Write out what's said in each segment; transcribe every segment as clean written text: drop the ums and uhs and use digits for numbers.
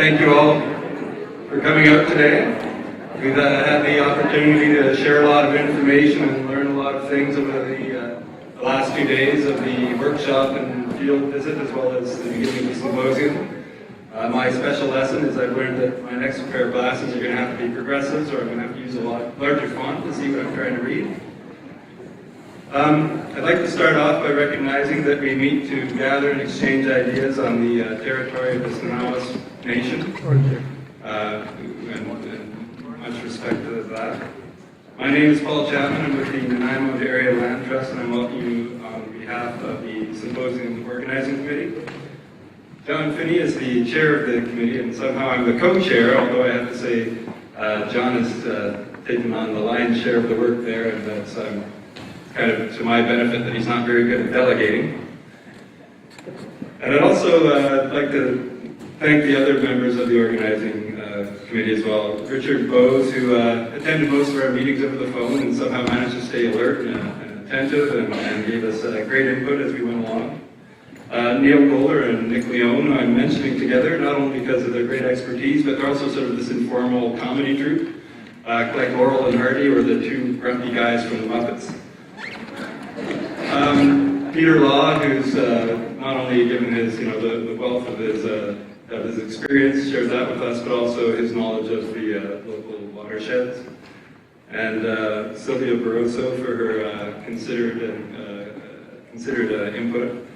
Thank you all for coming out today. We've had the opportunity to share a lot of information and learn a lot of things over the last 2 days of the workshop and field visit, as well as the beginning of the symposium. My special lesson is I've learned that my next pair of glasses are going to have to be progressives, or I'm going to have to use a lot larger font to see what I'm trying to read. I'd like to start off by recognizing that we meet to gather and exchange ideas on the territory of the Nanaimo Nation, and much respect to that. My name is Paul Chapman. I'm with the Nanaimo Area Land Trust, and I'm welcoming you on behalf of the Symposium Organizing Committee. John Finney is the chair of the committee, and somehow I'm the co-chair, although I have to say John has taken on the lion's share of the work there, and that's kind of to my benefit that he's not very good at delegating. And I'd also like to thank the other members of the organizing committee as well. Richard Bowes, who attended most of our meetings over the phone and somehow managed to stay alert and attentive and gave us great input as we went along. Neil Kohler and Nick Leone I'm mentioning together, not only because of their great expertise, but they're also sort of this informal comedy troupe, like Laurel and Hardy, or the two grumpy guys from the Muppets. Peter Law, who's not only given his, the wealth of his experience, shares that with us, but also his knowledge of the local watersheds. And Sylvia Barroso for her considered input.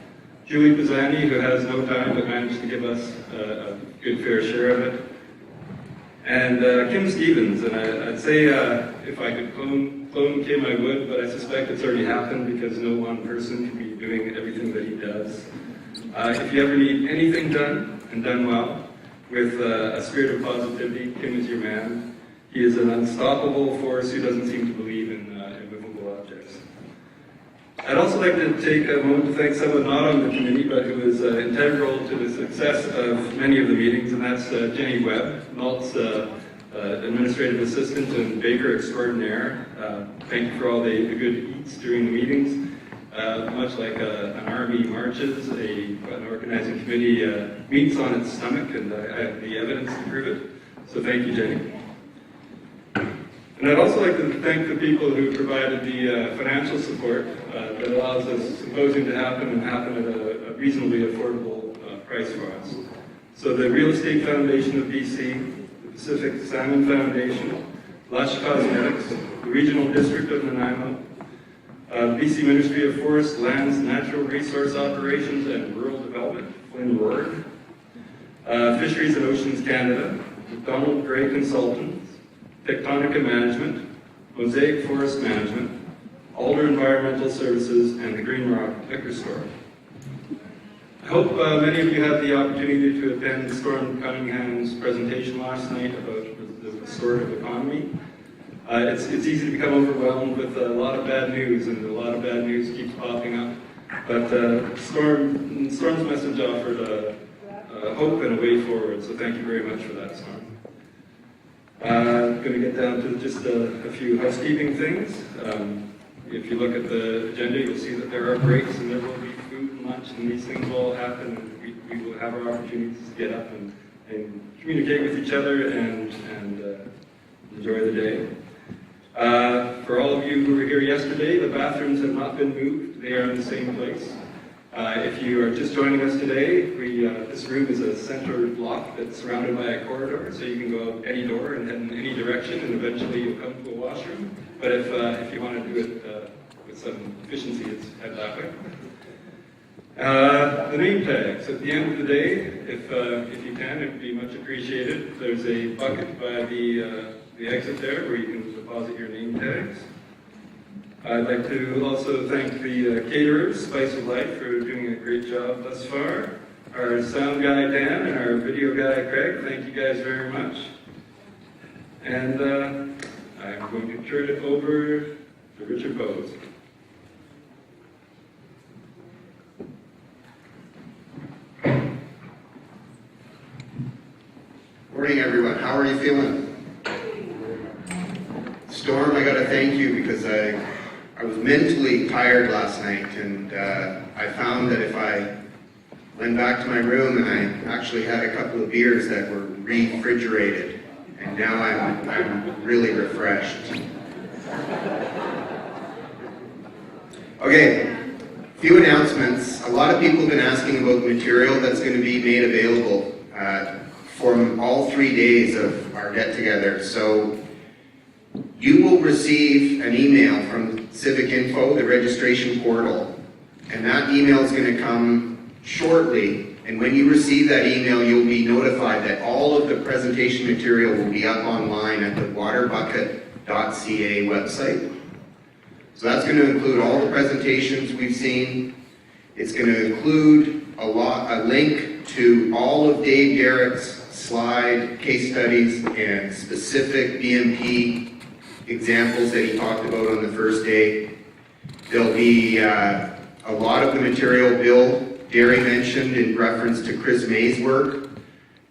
Julie Pisani, who has no time but managed to give us a good fair share of it. And Kim Stevens, and I'd say if I could clone Kim, I would, but I suspect it's already happened because no one person can be doing everything that he does. If you ever need anything done, and done well, with a spirit of positivity, Kim is your man. He is an unstoppable force who doesn't seem to believe in immovable objects. I'd also like to take a moment to thank someone not on the committee, but who is integral to the success of many of the meetings, and that's Jenny Webb, Malt's administrative assistant and baker extraordinaire. Thank you for all the good eats during the meetings. Much like an army marches, an organizing committee meets on its stomach, and I have the evidence to prove it. So thank you, Jenny. And I'd also like to thank the people who provided the financial support that allows this symposium to happen and happen at a reasonably affordable price for us. So the Real Estate Foundation of BC, the Pacific Salmon Foundation, Lush Cosmetics, the Regional District of Nanaimo, BC Ministry of Forests, Lands, Natural Resource Operations and Rural Development, Flynn Ward, Fisheries and Oceans Canada, Donald Gray Consultants, Tectonica Management, Mosaic Forest Management, Alder Environmental Services, and the Green Rock Liquor Store. I hope many of you had the opportunity to attend Storm Cunningham's presentation last night about the restorative economy. It's easy to become overwhelmed with a lot of bad news, and a lot of bad news keeps popping up. But Storm's message offered a hope and a way forward, so thank you very much for that, Storm. I'm going to get down to just a few housekeeping things. If you look at the agenda, you'll see that there are breaks, and there will be food and lunch, and these things will all happen, and we will have our opportunities to get up and communicate with each other and enjoy the day. For all of you who were here yesterday, the bathrooms have not been moved. They are in the same place. If you are just joining us today, this room is a center block that's surrounded by a corridor, so you can go out any door and head in any direction, and eventually you'll come to a washroom. But if you want to do it with some efficiency, it's head that way. The name tags. At the end of the day, if you can, it would be much appreciated. There's a bucket by the exit there where you can deposit your name tags. I'd like to also thank the caterers, Spice of Life, for doing a great job thus far. Our sound guy, Dan, and our video guy, Craig, thank you guys very much. And I'm going to turn it over to Richard Bowes. Morning, everyone. How are you feeling? Storm, I got to thank you because I was mentally tired last night, and I found that if I went back to my room and I actually had a couple of beers that were refrigerated, and now I'm really refreshed. Okay, a few announcements. A lot of people have been asking about the material that's going to be made available from all 3 days of our get-together. So you will receive an email from Civic Info, the registration portal, and that email is going to come shortly. And when you receive that email, you'll be notified that all of the presentation material will be up online at the waterbucket.ca website. So that's going to include all the presentations we've seen. It's going to include a link to all of Dave Garrett's slide, case studies, and specific BMP examples that he talked about on the first day. There'll be a lot of the material Bill Derry mentioned in reference to Chris May's work.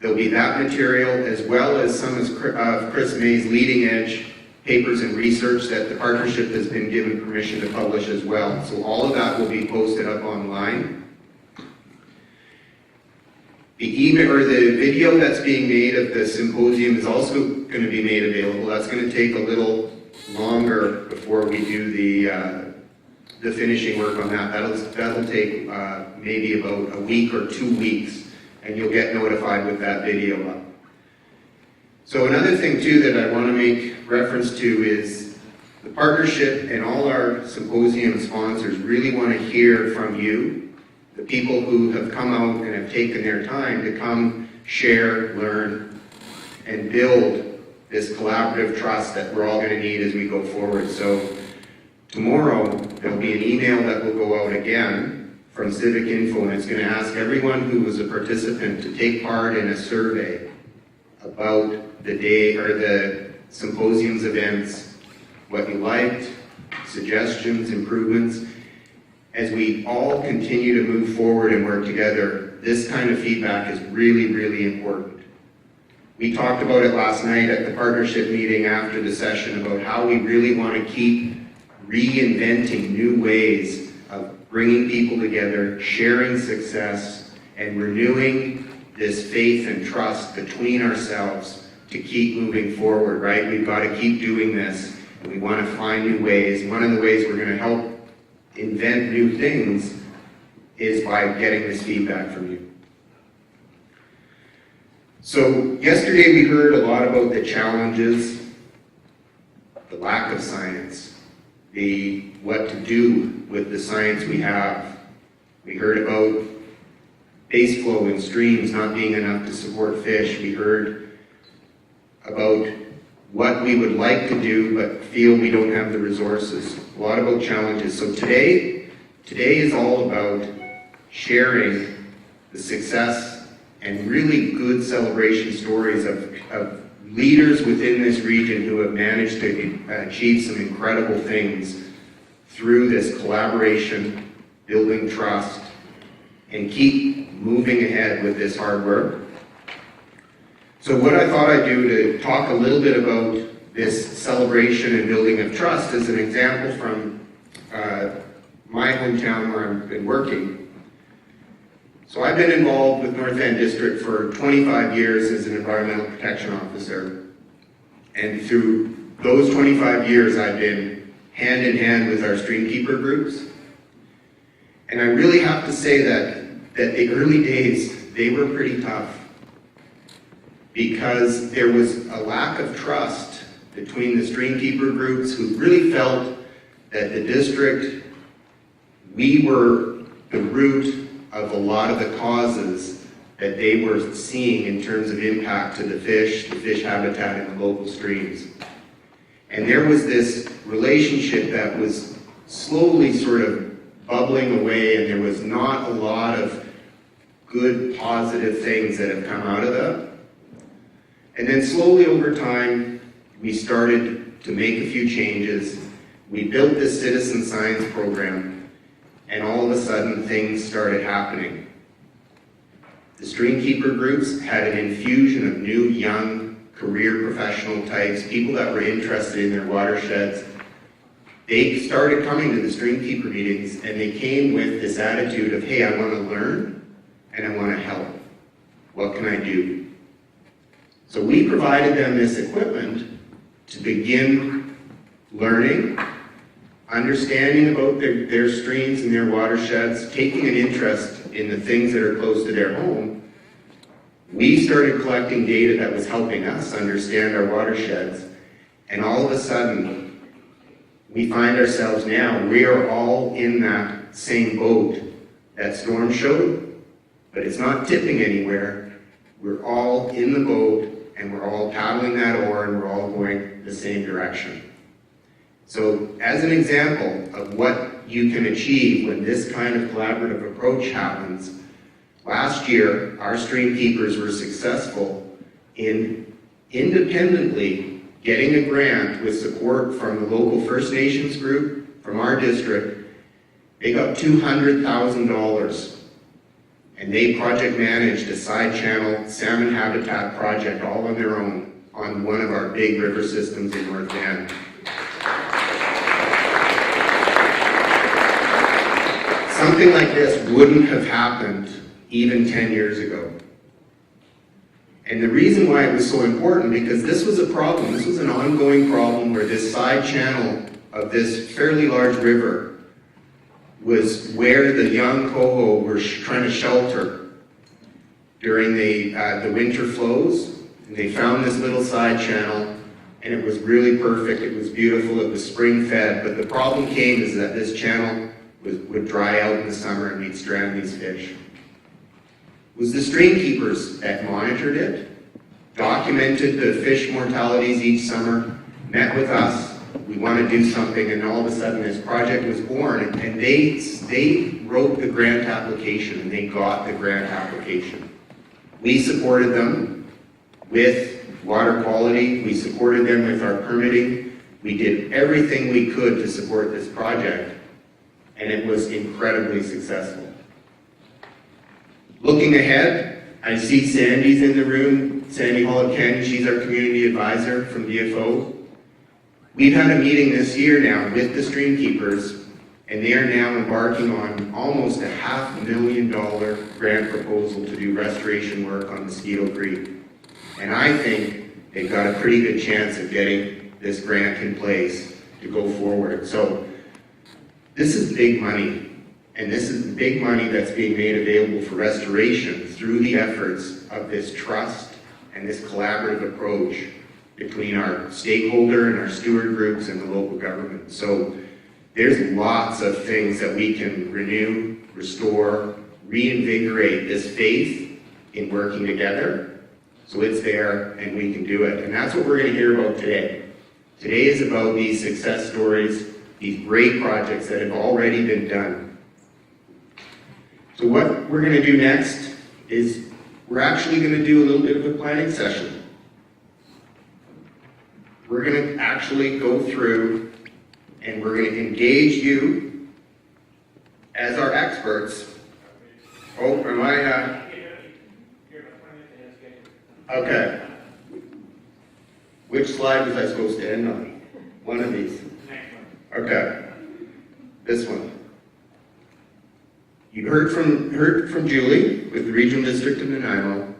There'll be that material as well as some of Chris May's leading edge papers and research that the partnership has been given permission to publish as well. So all of that will be posted up online. The email or the video that's being made of the symposium is also going to be made available. That's going to take a little longer before we do the finishing work on that. That'll take maybe about a week or 2 weeks, and you'll get notified with that video up. So another thing too that I want to make reference to is the partnership and all our symposium sponsors really want to hear from you, the people who have come out and have taken their time to come share, learn, and build this collaborative trust that we're all going to need as we go forward. So tomorrow, there'll be an email that will go out again from Civic Info, and it's going to ask everyone who was a participant to take part in a survey about the day or the symposium's events, what you liked, suggestions, improvements. As we all continue to move forward and work together, this kind of feedback is really, really important. We talked about it last night at the partnership meeting after the session about how we really want to keep reinventing new ways of bringing people together, sharing success, and renewing this faith and trust between ourselves to keep moving forward, right? We've got to keep doing this, and we want to find new ways. One of the ways we're going to help invent new things is by getting this feedback from you. So yesterday we heard a lot about the challenges, the lack of science, what to do with the science we have. We heard about base flow in streams not being enough to support fish. We heard about what we would like to do but feel we don't have the resources. A lot about challenges. So today is all about sharing the success and really good celebration stories of leaders within this region who have managed to achieve some incredible things through this collaboration, building trust, and keep moving ahead with this hard work. So what I thought I'd do to talk a little bit about this celebration and building of trust is an example from my hometown where I've been working. So I've been involved with North Van District for 25 years as an environmental protection officer. And through those 25 years, I've been hand in hand with our streamkeeper groups. And I really have to say that the early days, they were pretty tough because there was a lack of trust between the streamkeeper groups who really felt that the district, we were the root of a lot of the causes that they were seeing in terms of impact to the fish habitat in the local streams. And there was this relationship that was slowly sort of bubbling away, and there was not a lot of good, positive things that have come out of that. And then slowly over time, we started to make a few changes. We built this citizen science program, and all of a sudden things started happening. The streamkeeper groups had an infusion of new, young, career professional types, people that were interested in their watersheds. They started coming to the streamkeeper meetings, and they came with this attitude of, hey, I want to learn and I want to help. What can I do? So we provided them this equipment to begin learning, understanding about their streams and their watersheds, taking an interest in the things that are close to their home. We started collecting data that was helping us understand our watersheds, and all of a sudden, we find ourselves now, we are all in that same boat that Storm showed, but it's not tipping anywhere. We're all in the boat, and we're all paddling that oar, and we're all going the same direction. So, as an example of what you can achieve when this kind of collaborative approach happens, last year, our stream keepers were successful in independently getting a grant with support from the local First Nations group, from our district. They got $200,000, and they project managed a side channel salmon habitat project all on their own on one of our big river systems in North Van. Something like this wouldn't have happened even 10 years ago. And the reason why it was so important, because this was a problem, this was an ongoing problem where this side channel of this fairly large river was where the young coho were trying to shelter during the winter flows. And they found this little side channel, and it was really perfect, it was beautiful, it was spring fed, but the problem came is that this channel would dry out in the summer and we'd strand these fish. It was the stream keepers that monitored it, documented the fish mortalities each summer, met with us, we want to do something, and all of a sudden this project was born, and they wrote the grant application, and they got the grant application. We supported them with water quality, we supported them with our permitting, we did everything we could to support this project, and it was incredibly successful. Looking ahead, I see Sandy's in the room, Sandy Holland-Canyon, she's our community advisor from DFO. We've had a meeting this year now with the stream keepers, and they are now embarking on almost a $500,000 grant proposal to do restoration work on Mosquito Creek. And I think they've got a pretty good chance of getting this grant in place to go forward. So this is big money. And this is the big money that's being made available for restoration through the efforts of this trust and this collaborative approach between our stakeholder and our steward groups and the local government. So there's lots of things that we can renew, restore, reinvigorate this faith in working together. So it's there and we can do it. And that's what we're going to hear about today. Today is about these success stories, these great projects that have already been done. So what we're going to do next is we're actually going to do a little bit of a planning session. We're going to actually go through and we're going to engage you as our experts. Oh, am I? Okay. Which slide was I supposed to end on? One of these. Okay. This one. You heard from Julie with the Regional District of Nanaimo.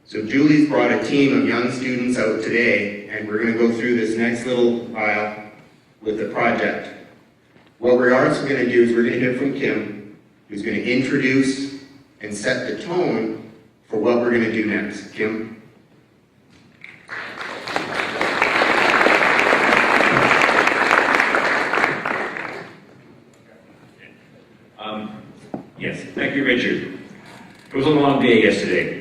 So Julie's brought a team of young students out today, and we're going to go through this next little aisle with the project. What we're also going to do is we're going to hear from Kim, who's going to introduce and set the tone for what we're going to do next. Kim? Yes, thank you, Richard. It was a long day yesterday,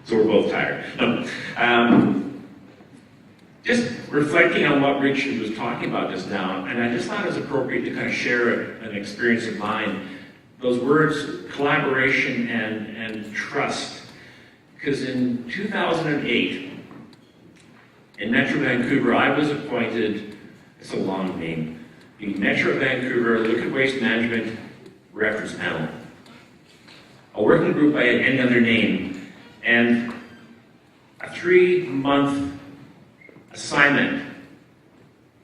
so we're both tired. No. Just reflecting on what Richard was talking about just now, and I just thought it was appropriate to kind of share an experience of mine. Those words, collaboration and trust, because in 2008, in Metro Vancouver, I was appointed, it's a long name, the Metro Vancouver Liquid Waste Management Reference Panel, a working group by any other name, and a 3-month assignment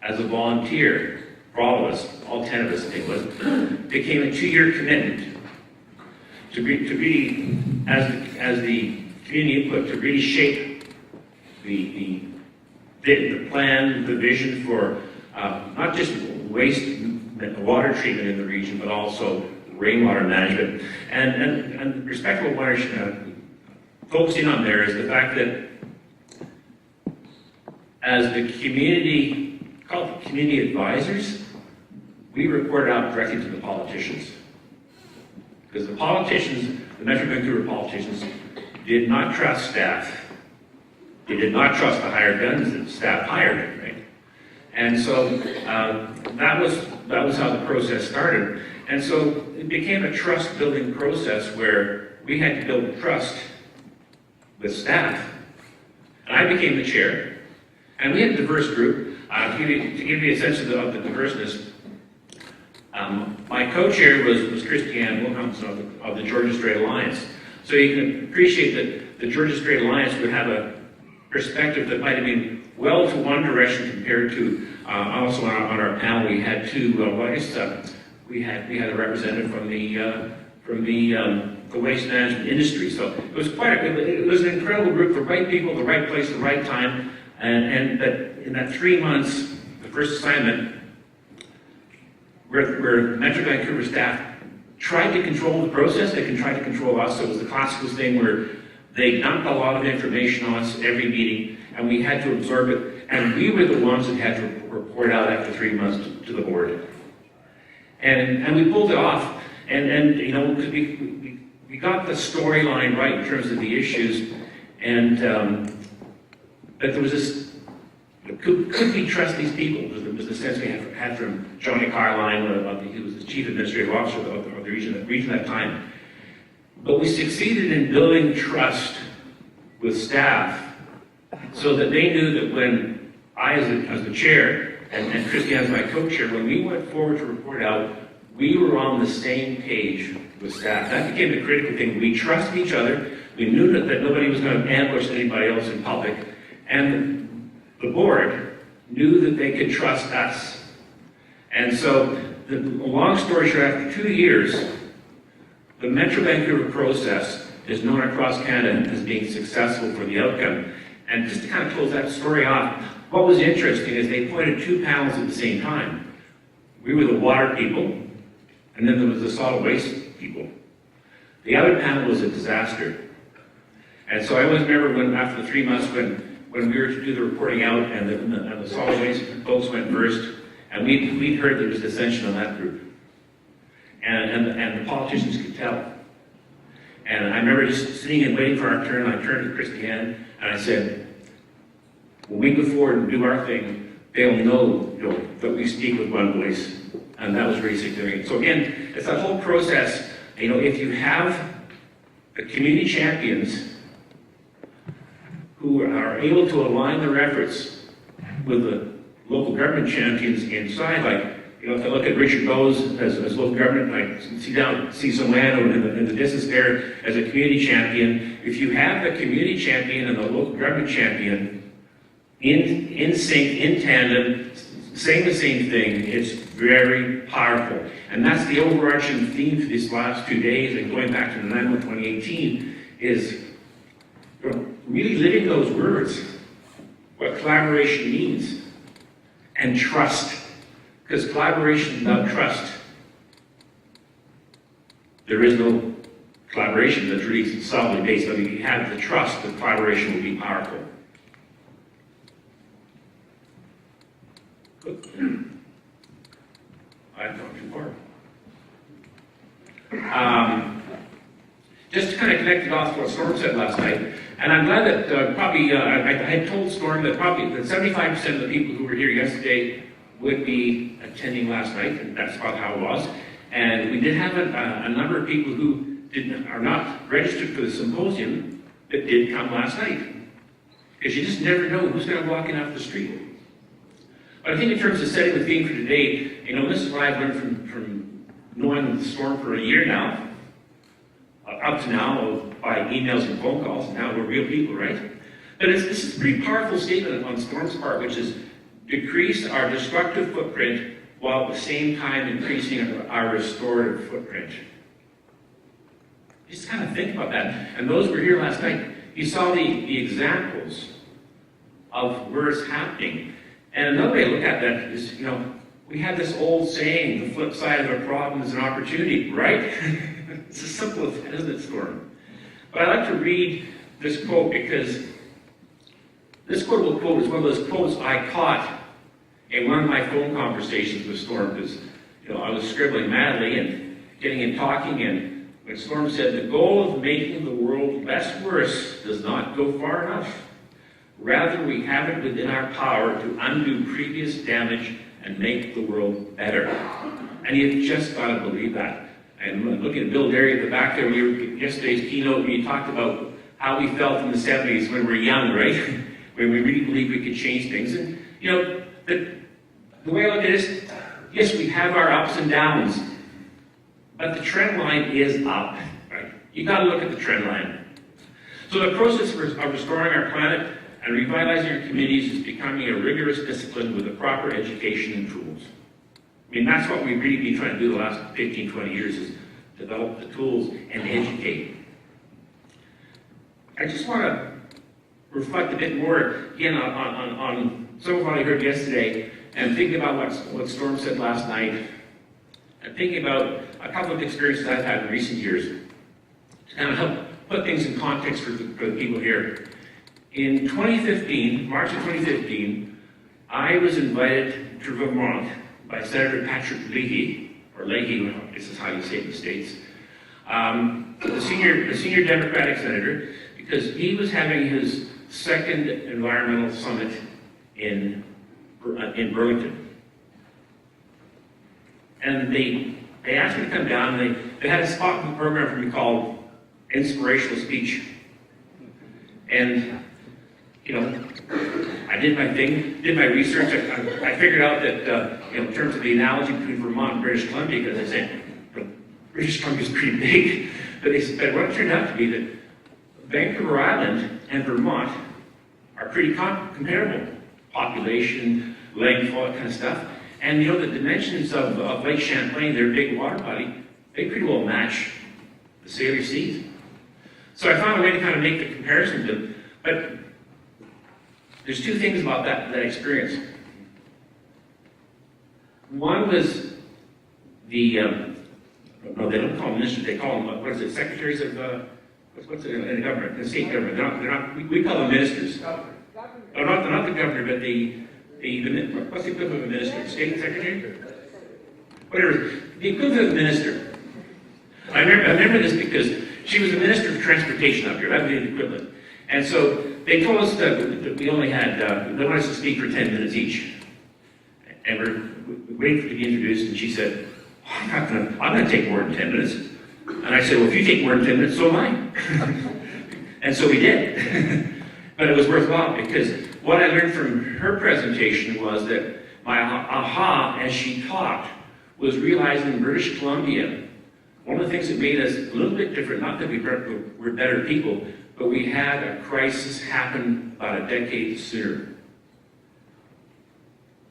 as a volunteer for all of us, all 10 of us I think it was, became a 2-year commitment to be as the community input to really shape the plan, the vision for not just waste water treatment in the region, but also rainwater management. And respectable watershed, focusing on there is the fact that as the community, called community advisors, we report out directly to the politicians. Because the politicians, the Metro Vancouver politicians, did not trust staff. They did not trust the hired guns that staff hired, right? And so that was how the process started. And so it became a trust-building process where we had to build trust with staff. And I became the chair. And we had a diverse group. To give you a sense of the diverseness, my co-chair was Christiane Wilhelmsen of the Georgia Strait Alliance. So you can appreciate that the Georgia Strait Alliance would have a perspective that might have been well to one direction compared to, also on our panel we had two, we had a representative from the waste management industry. So it was it was an incredible group, the right people, the right place, the right time, and that in that 3 months, the first assignment, where Metro Vancouver staff tried to control the process, they tried to control us. So it was the classical thing where they dumped a lot of information on us every meeting, and we had to absorb it, and we were the ones that had to report out after 3 months to the board. And we pulled it off, and you know, because we got the storyline right in terms of the issues, and but there was this, could we trust these people? Was the sense we had from Johnny Carline, he was the chief administrative officer of the region at that time. But we succeeded in building trust with staff so that they knew that when I, as the chair, and Christiane as my co-chair, when we went forward to report out, we were on the same page with staff. That became a critical thing. We trusted each other. We knew that nobody was going to ambush anybody else in public. And the board knew that they could trust us. And so, the long story short, after 2 years, the Metro Vancouver process is known across Canada as being successful for the outcome. And just to kind of close that story off, what was interesting is they appointed 2 panels at the same time. We were the water people, and then there was the solid waste people. The other panel was a disaster. And so I always remember when, after the 3 months, when we were to do the reporting out, and the solid waste folks went first, and we'd heard there was dissension on that group. And the politicians could tell. And I remember just sitting and waiting for our turn. I turned to Christiane and I said, when we go forward and do our thing, they'll know, that we speak with one voice. And that was really significant. So again, it's that whole process. If you have the community champions who are able to align their efforts with the local government champions inside, like, if I look at Richard Bowes as local government, I see some land in the distance there as a community champion. If you have the community champion and the local government champion in sync, in tandem, saying the same thing, it's very powerful. And that's the overarching theme for these last 2 days, and going back to Nanaimo 2018, is really living those words, what collaboration means, and trust. Because collaboration without trust, there is no collaboration that's really solidly based on. If you have the trust, the collaboration will be powerful. I've gone too far. Just to kind of connect it off to what Storm said last night, and I'm glad that I had told Storm that probably 75% of the people who were here yesterday would be attending last night, and that's about how it was. And we did have a number of people who are not registered for the symposium that did come last night. Because you just never know who's going to walk in off the street. But I think in terms of setting the theme for today, this is what I've learned from knowing the Storm for a year now, up to now, by emails and phone calls, and now we're real people, right? But this is a pretty powerful statement on Storm's part, which is decrease our destructive footprint while at the same time increasing our restorative footprint. Just kind of think about that. And those who were here last night, you saw the examples of where it's happening. And another way to look at that is, we have this old saying, the flip side of a problem is an opportunity, right? It's as simple as that, isn't it, Storm? But I like to read this quote because this quotable quote is one of those quotes I caught in one of my phone conversations with Storm, because I was scribbling madly and getting in talking, and when Storm said, "The goal of making the world less worse does not go far enough. Rather, we have it within our power to undo previous damage and make the world better." And you've just got to believe that. And looking at Bill Derry at the back there, yesterday's keynote, we talked about how we felt in the 70s when we were young, right? When we really believed we could change things. And, the way I look at it is, yes, we have our ups and downs, but the trend line is up, right? You've got to look at the trend line. So the process of restoring our planet and revitalizing our communities is becoming a rigorous discipline with the proper education and tools. I mean, that's what we've really been trying to do the last 15, 20 years, is develop the tools and educate. I just want to reflect a bit more, again, on some of what I heard yesterday, and thinking about what Storm said last night, and thinking about a couple of experiences I've had in recent years, to kind of help put things in context for the people here. In 2015, March of 2015, I was invited to Vermont by Senator Patrick Leahy, or Leahy, this is how you say it in the States, the senior Democratic senator, because he was having his second environmental summit in Burlington. And they asked me to come down, and they had a spot in the program for me called Inspirational Speech. And, I did my thing, did my research. I figured out that, in terms of the analogy between Vermont and British Columbia, because they said, British Columbia is pretty big, but what it turned out to be that Vancouver Island and Vermont are pretty comparable. Population, length, all that kind of stuff. And the dimensions of Lake Champlain, their big water body, they pretty well match the Sailor Seas. So I found a way to kind of make the comparison to them. But there's two things about that experience. One was the, no, they don't call them ministers, they call them, what is it, secretaries of, what's it in the government, the state government. They're not, we call them ministers. Oh, not the governor, but the what's the equivalent of a minister? State secretary? Whatever. The equivalent of a minister. I remember this because she was the minister of transportation up here. That would be the equivalent. And so they told us that we only had, they wanted us to speak for 10 minutes each. And we're waiting to be introduced, and she said, I'm going to take more than 10 minutes. And I said, well, if you take more than 10 minutes, so am I. And so we did. But it was worthwhile, because what I learned from her presentation was that my aha as she talked was realizing in British Columbia, one of the things that made us a little bit different, not that we're better people, but we had a crisis happen about a decade sooner.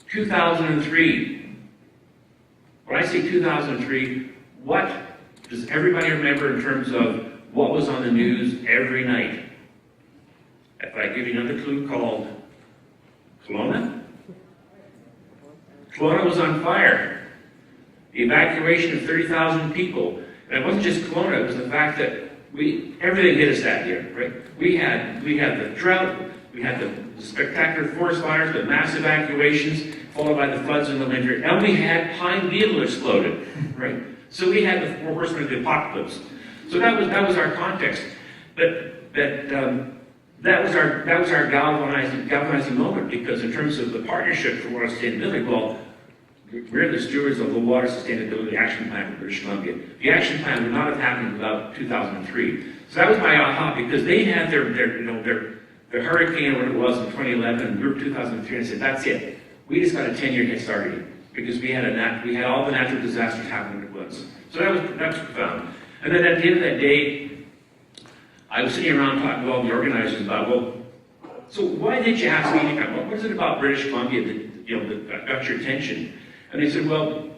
2003. When I say 2003, what does everybody remember in terms of what was on the news every night? If I give you another clue called Kelowna. Kelowna was on fire. The evacuation of 30,000 people. And it wasn't just Kelowna, it was the fact that everything hit us that year, right? We had the drought, we had the spectacular forest fires, the mass evacuations, followed by the floods in the winter, and we had Pine Beetle exploded, right? So we had the Horseman of the apocalypse. So that was our context. But that was our galvanizing moment, because in terms of the partnership for water sustainability, well, we're the stewards of the Water Sustainability Action Plan for British Columbia. The action plan would not have happened without 2003. So that was my aha, because they had their hurricane, what it was in 2011, and we were 2003, and I said, that's it. We just got a 10-year head start again, because we had all the natural disasters happening at once. So that was profound. And then at the end of that day, I was sitting around talking to all the organizers about, well, so why did you ask me to come? What is it about British Columbia that got your attention? And they said, well,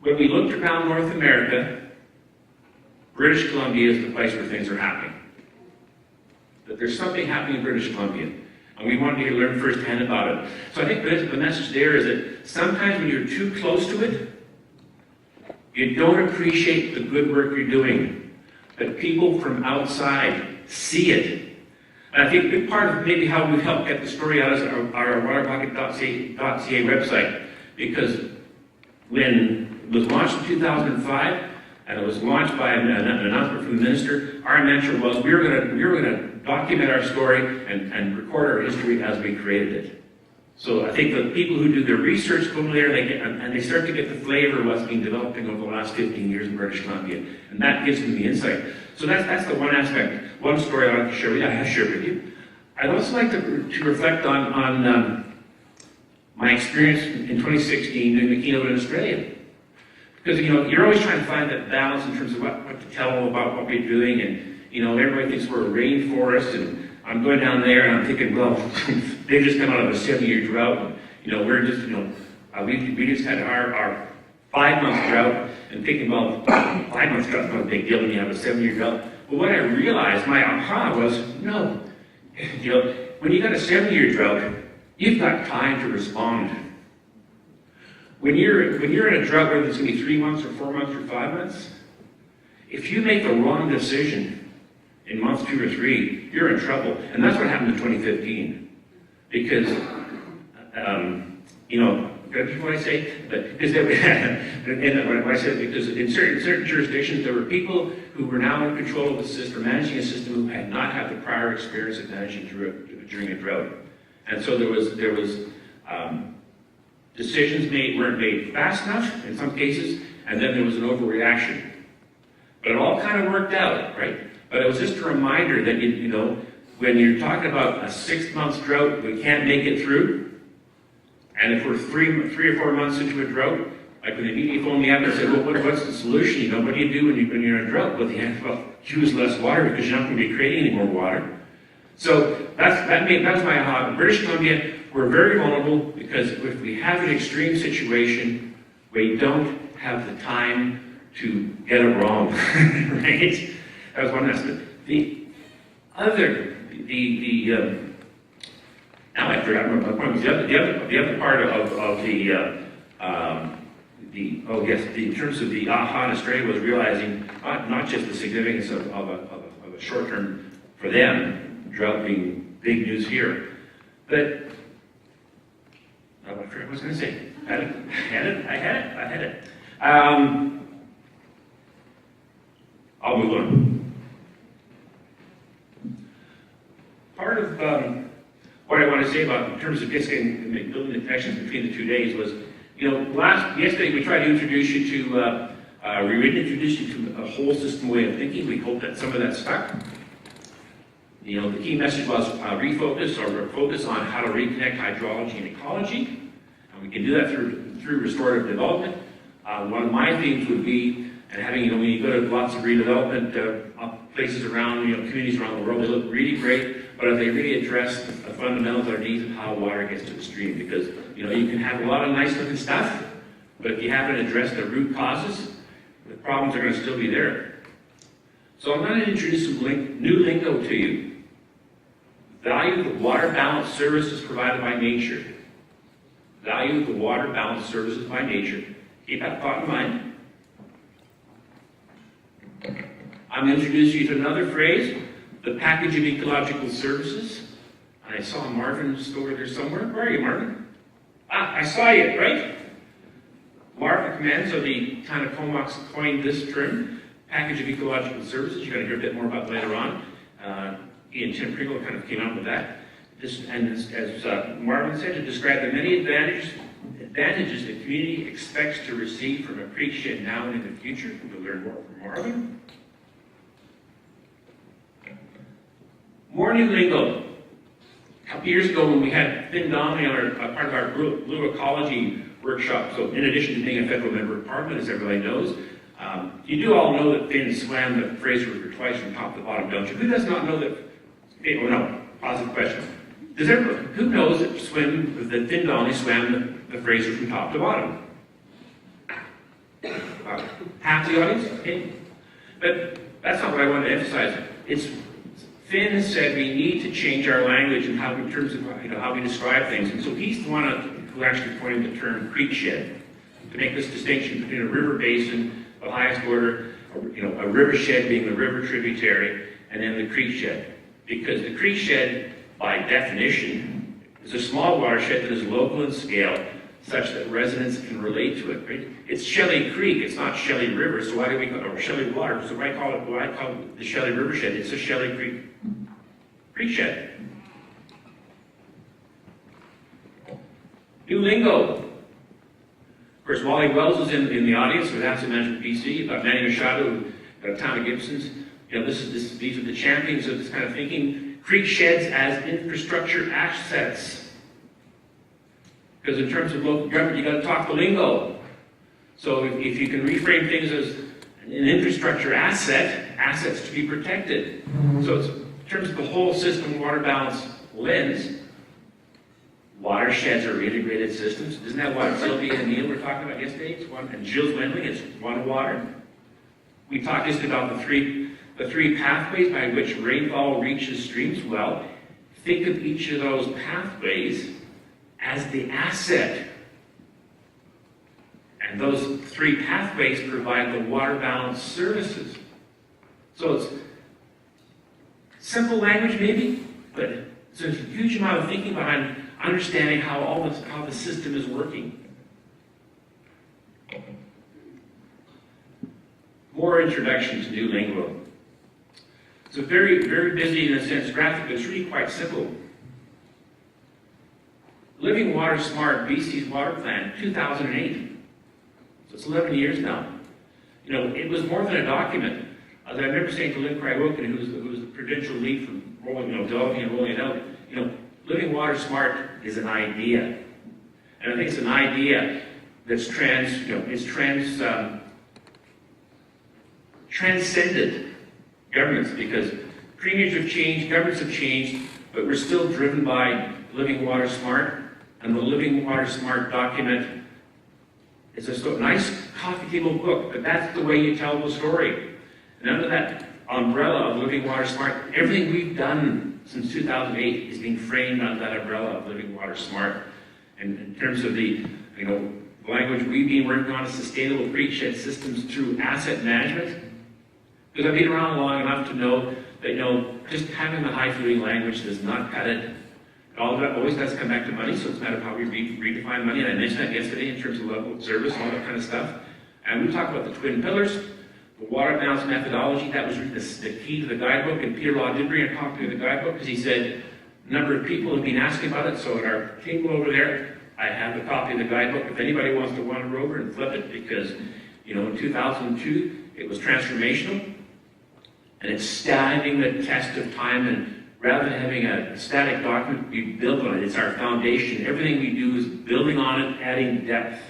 when we looked around North America, British Columbia is the place where things are happening. that there's something happening in British Columbia, and we wanted to learn firsthand about it. So I think the message there is that sometimes when you're too close to it, you don't appreciate the good work you're doing, but people from outside see it. And I think a big part of maybe how we've helped get the story out is our waterbucket.ca website, because when it was launched in 2005, and it was launched by an announcement from the minister, our mantra was we were going to document our story and record our history as we created it. So I think the people who do their research go there and they start to get the flavor of what's been developing over the last 15 years in British Columbia, and that gives them the insight. So that's the one aspect, one story I'd like to share with you. I have shared with you. I'd also like to reflect on my experience in 2016 doing the keynote in Australia. Because, you're always trying to find that balance in terms of what to tell them about what we're doing, and, everybody thinks we're a rainforest, and I'm going down there and I'm thinking, well, they've just come out of a 7-year drought, and, we're just, we just had our 5-month drought, and thinking, well, 5 months drought's not a big deal when you have a 7-year drought. But what I realized, my aha was, no, when you got a 7-year drought, you've got time to respond. When you're in a drought, whether it's going to be 3 months or 4 months or 5 months, if you make the wrong decision in month 2 or 3, you're in trouble. And that's what happened in 2015. Because, what I say? Because when I said, because in certain jurisdictions, there were people who were now in control of the system, managing a system who had not had the prior experience of managing during a drought. And so there was decisions weren't made fast enough in some cases, and then there was an overreaction. But it all kind of worked out, right? But it was just a reminder that, when you're talking about a 6-month drought, we can't make it through. And if we're three or 4 months into a drought, like when the media phoned me up and said, well, what's the solution? What do you do when you're in a drought? Well, use less water because you're not going to be creating any more water. So that was my aha. In British Columbia, we're very vulnerable because if we have an extreme situation, we don't have the time to get it wrong, right? That was one aspect. The other, now I forgot what my point was. The other part of in terms of the aha in Australia was realizing not just the significance of a short-term for them, drought being big news here, but I forgot what I was going to say. I had it. I'll move on. Part of what I want to say about in terms of just building the connections between the 2 days was, yesterday we tried to introduce you to, we reintroduced you to a whole system way of thinking. We hope that some of that stuck. The key message was refocus or focus on how to reconnect hydrology and ecology. And we can do that through restorative development. One of my themes would be, and having, when you go to lots of redevelopment places around, communities around the world, they look really great, but if they really address the fundamentals underneath of how water gets to the stream, because, you can have a lot of nice looking stuff, but if you haven't addressed the root causes, the problems are going to still be there. So I'm going to introduce some new lingo to you. Value the water balance services provided by nature. Value the water balance services by nature. Keep that thought in mind. I'm going to introduce you to another phrase, the package of ecological services. And I saw Marvin over there somewhere. Where are you, Marvin? I saw you, right? Marvin Comenzo, the town of Comox, coined this term, package of ecological services. You're going to hear a bit more about that later on. Ian Tim Pringle kind of came out with that. As Marvin said, to describe the many advantages the community expects to receive from Aprecia now and in the future. We'll learn more from Marvin. More new lingo. A couple years ago when we had Finn Donnelly on part of our Blue Ecology workshop, so in addition to being a federal member of Parliament, as everybody knows, you do all know that Finn swam the Fraser River twice from top to bottom, don't you? Who does not know that? Oh no, positive question. Does everyone, who knows that Finn Donnelly swam the Fraser from top to bottom? Half the audience? Okay. But that's not what I want to emphasize. It's Finn has said we need to change our language and how, in terms of how we describe things. And so he's the one who actually coined the term creek shed to make this distinction between a river basin, the highest order, a river shed being the river tributary, and then the creek shed. Because the creek shed, by definition, is a small watershed that is local in scale, such that residents can relate to it. Right? It's Shelley Creek, it's not Shelley River, so why do we call it, or Shelley Water? So why call it the Shelley River Shed? It's a Shelley Creek shed. New lingo. Of course, Wally Wells is in the audience with Asset Management BC. You've got Manny Machado, got Tom Gibson's. These are the champions of this kind of thinking. Creek sheds as infrastructure assets. Because in terms of local government, you got to talk the lingo. So if you can reframe things as an infrastructure asset, assets to be protected. So it's, in terms of the whole system water balance lens, watersheds are integrated systems. Isn't that what Sylvia and Neil were talking about yesterday? It's one, and Jill's Wendling, it's one water. We talked just about the three pathways by which rainfall reaches streams. Well, think of each of those pathways as the asset. And those three pathways provide the water balance services. So it's simple language maybe, but there's a huge amount of thinking behind understanding how the system is working. More introduction to new lingo. So very, very busy in a sense graphic, but it's really quite simple. Living Water Smart, BC's water plan, 2008. So it's 11 years now. It was more than a document. As I remember saying to Lynn Krywilken, who was the provincial lead for developing and rolling it out, Living Water Smart is an idea. And I think it's an idea that's transcended governments, because premiers have changed, governments have changed, but we're still driven by Living Water Smart. And the Living Water Smart document is a nice coffee table book, but that's the way you tell the story. And under that umbrella of Living Water Smart, everything we've done since 2008 is being framed under that umbrella of Living Water Smart. And in terms of the language we've been working on, is sustainable creek shed systems through asset management. Because I've been around long enough to know that just having the high-fluting language does not cut it. All of that always does come back to money, so it's a matter of how we redefine money. And I mentioned that yesterday in terms of level of service and all that kind of stuff. And we talked about the twin pillars, the water balance methodology. That was really the key to the guidebook. And Peter Law did bring a copy of the guidebook because he said a number of people have been asking about it. So at our table over there, I have a copy of the guidebook. If anybody wants to wander over and flip it, because in 2002 it was transformational, and it's standing the test of time. And rather than having a static document, we build on it. It's our foundation. Everything we do is building on it, adding depth.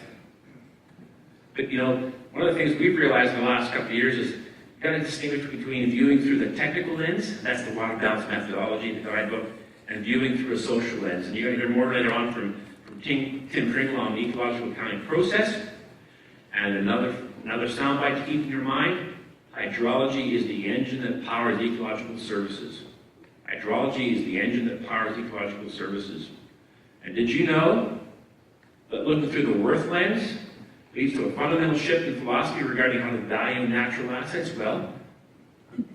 But one of the things we've realized in the last couple of years is you've got to distinguish between viewing through the technical lens, that's the water balance methodology in the guidebook, and viewing through a social lens. And you're going to hear more later on from Tim Pringle on the ecological accounting process. And another soundbite to keep in your mind: hydrology is the engine that powers ecological services. Hydrology is the engine that powers ecological services. And did you know that looking through the worth lens leads to a fundamental shift in philosophy regarding how to value natural assets? Well,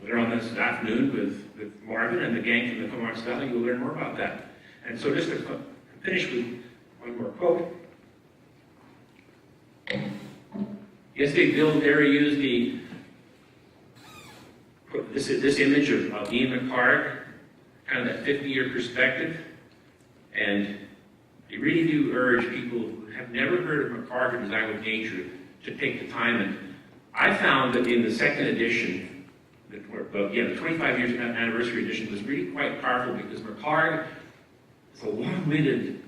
later on this afternoon with Marvin and the gang from the Comox Valley, you'll learn more about that. And so just to finish with one more quote. Yesterday, Bill Derry used this image of Ian McCarg, kind of that 50-year perspective, and I really do urge people who have never heard of McCarg or Design with Nature to take the time. And I found that in the second edition, the 25 years anniversary edition was really quite powerful, because McCarg is a long-winded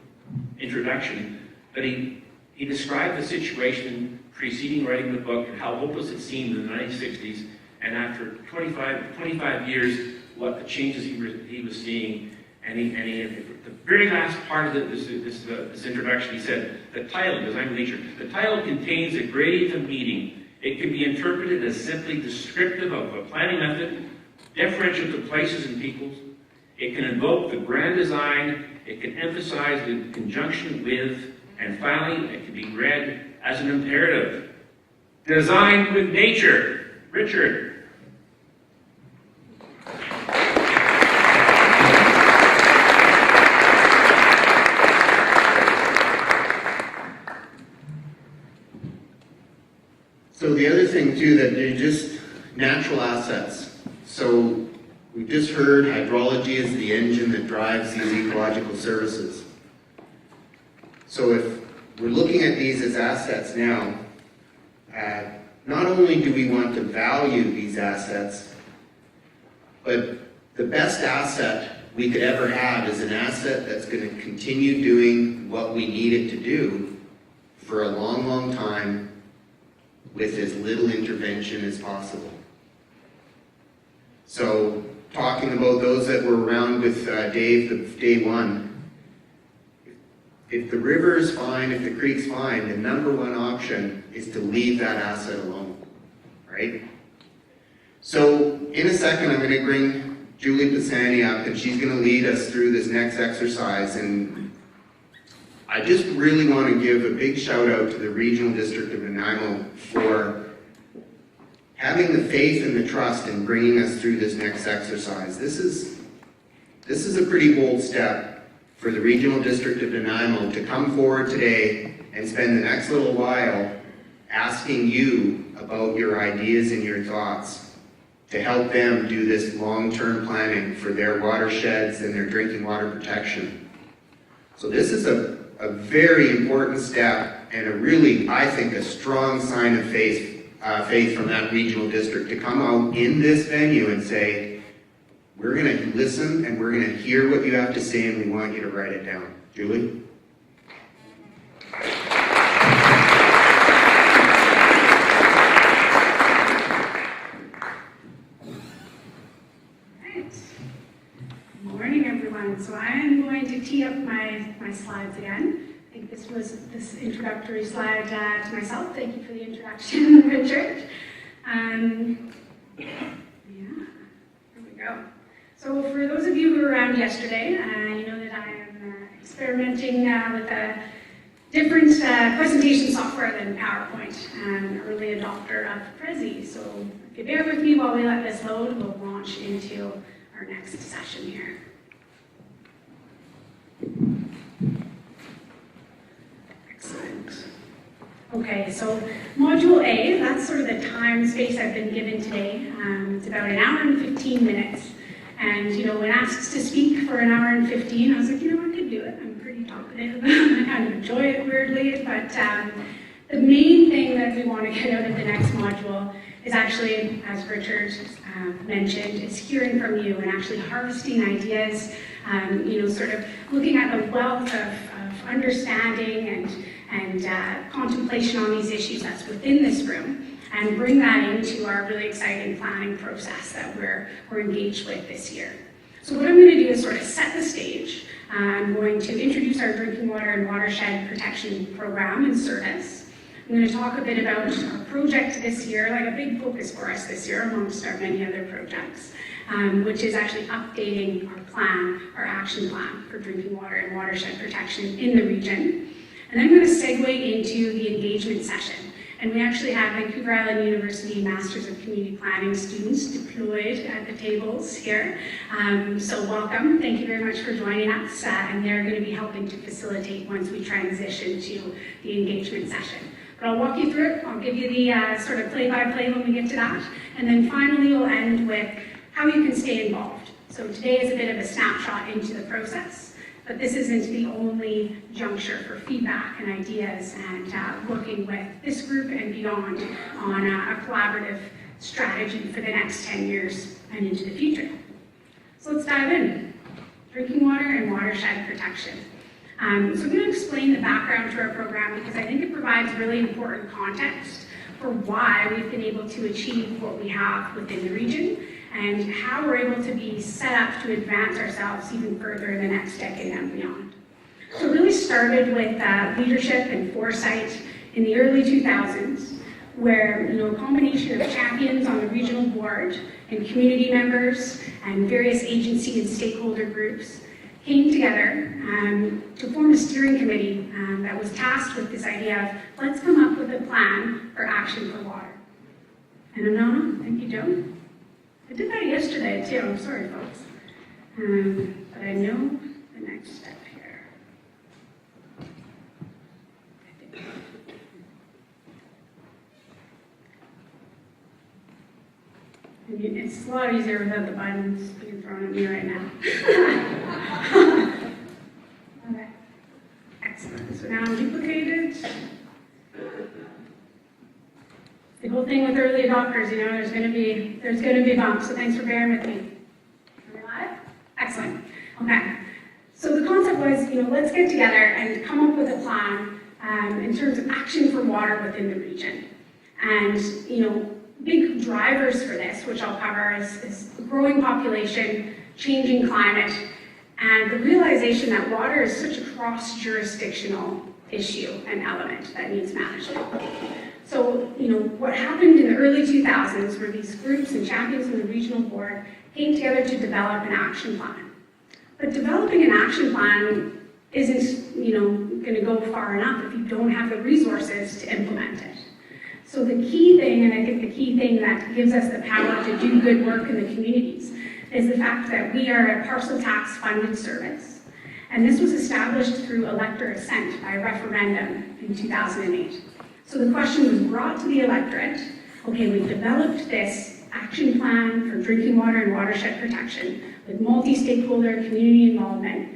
introduction, but he described the situation preceding writing the book and how hopeless it seemed in the 1960s, and after 25 years, what the changes he was seeing. And the very last part of this introduction, he said, the title, Design with Nature, the title contains a gradient of meaning. It can be interpreted as simply descriptive of a planning method, deferential to places and peoples. It can invoke the grand design. It can emphasize the conjunction with, and finally, it can be read as an imperative. Designed with nature. Richard. So the other thing too, that they're just natural assets. So we just heard hydrology is the engine that drives these ecological services. So if we're looking at these as assets now, not only do we want to value these assets, but the best asset we could ever have is an asset that's going to continue doing what we need it to do for a long, long time with as little intervention as possible. So, talking about those that were around with Dave, day one, if the river is fine, if the creek's fine, the number one option is to leave that asset alone, right? So, in a second, I'm going to bring Julie Pisani up, and she's going to lead us through this next exercise. And I just really want to give a big shout out to the Regional District of Nanaimo for having the faith and the trust in bringing us through this next exercise. This is a pretty bold step for the Regional District of Nanaimo to come forward today and spend the next little while asking you about your ideas and your thoughts to help them do this long-term planning for their watersheds and their drinking water protection. So this is a very important step and a really, I think, a strong sign of faith from that regional district to come out in this venue and say, we're going to listen and we're going to hear what you have to say and we want you to write it down. Julie? Good morning, everyone. So I am going to tee up my slides again. I think this was this introductory slide to myself. Thank you for the introduction, Richard. Yeah, here we go. So for those of you who were around yesterday, you know that I am experimenting with a different presentation software than PowerPoint. I'm an early adopter of Prezi. So if you bear with me while we let this load, we'll launch into our next session here. Excellent. Okay, so Module A, that's sort of the time space I've been given today. It's about an hour and 15 minutes. And, you know, when asked to speak for an hour and 15, I was like, you know, I could do it. I'm pretty talkative. I kind of enjoy it weirdly. But the main thing that we want to get out of the next module is actually, as Richard mentioned, is hearing from you and actually harvesting ideas, you know, sort of looking at the wealth of understanding and contemplation on these issues that's within this room, and bring that into our really exciting planning process that we're engaged with this year. So what I'm going to do is sort of set the stage. I'm going to introduce our Drinking Water and Watershed Protection Program and service. I'm going to talk a bit about our project this year, like a big focus for us this year amongst our many other projects, which is actually updating our plan, our action plan for drinking water and watershed protection in the region. And then I'm going to segue into the engagement session. And we actually have Vancouver Island University Masters of Community Planning students deployed at the tables here. So welcome, thank you very much for joining us. And they're going to be helping to facilitate once we transition to the engagement session. But I'll walk you through it. I'll give you the sort of play-by-play when we get to that. And then finally, we'll end with how you can stay involved. So today is a bit of a snapshot into the process, but this isn't the only juncture for feedback and ideas and working with this group and beyond on a collaborative strategy for the next 10 years and into the future. So let's dive in. Drinking water and watershed protection. So I'm going to explain the background to our program because I think it provides really important context for why we've been able to achieve what we have within the region and how we're able to be set up to advance ourselves even further in the next decade and beyond. So it really started with leadership and foresight in the early 2000s where a combination of champions on the regional board and community members and various agency and stakeholder groups came together to form a steering committee that was tasked with this idea of let's come up with a plan for action for water. And Anona, thank you, Joe. I did that yesterday too. I'm sorry, folks. But I know the next step here. I mean, it's a lot easier without the buttons being thrown at me right now. Okay. Excellent. So now I'm duplicated. The whole thing with early adopters, there's going to be bumps. So thanks for bearing with me. Are we live? Excellent. Okay. So the concept was, let's get together and come up with a plan in terms of action for water within the region. And, big drivers for this, which I'll cover, is the growing population, changing climate, and the realization that water is such a cross-jurisdictional issue and element that needs management. So, what happened in the early 2000s were these groups and champions on the regional board came together to develop an action plan. But developing an action plan isn't, going to go far enough if you don't have the resources to implement it. So the key thing, and I think the key thing that gives us the power to do good work in the communities, is the fact that we are a Parcel Tax funded service. And this was established through elector assent by referendum in 2008. So the question was brought to the electorate, okay, we've developed this action plan for drinking water and watershed protection with multi-stakeholder community involvement,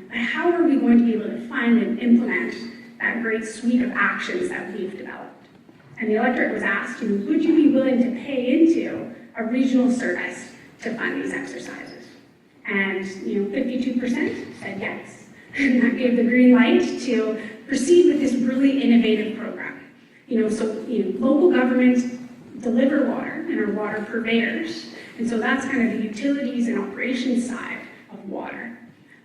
but how are we going to be able to fund and implement that great suite of actions that we've developed? And the electorate was asked, would you be willing to pay into a regional service to fund these exercises? And 52% said yes. And that gave the green light to proceed with this really innovative program. Local governments deliver water and are water purveyors. And so that's kind of the utilities and operations side of water.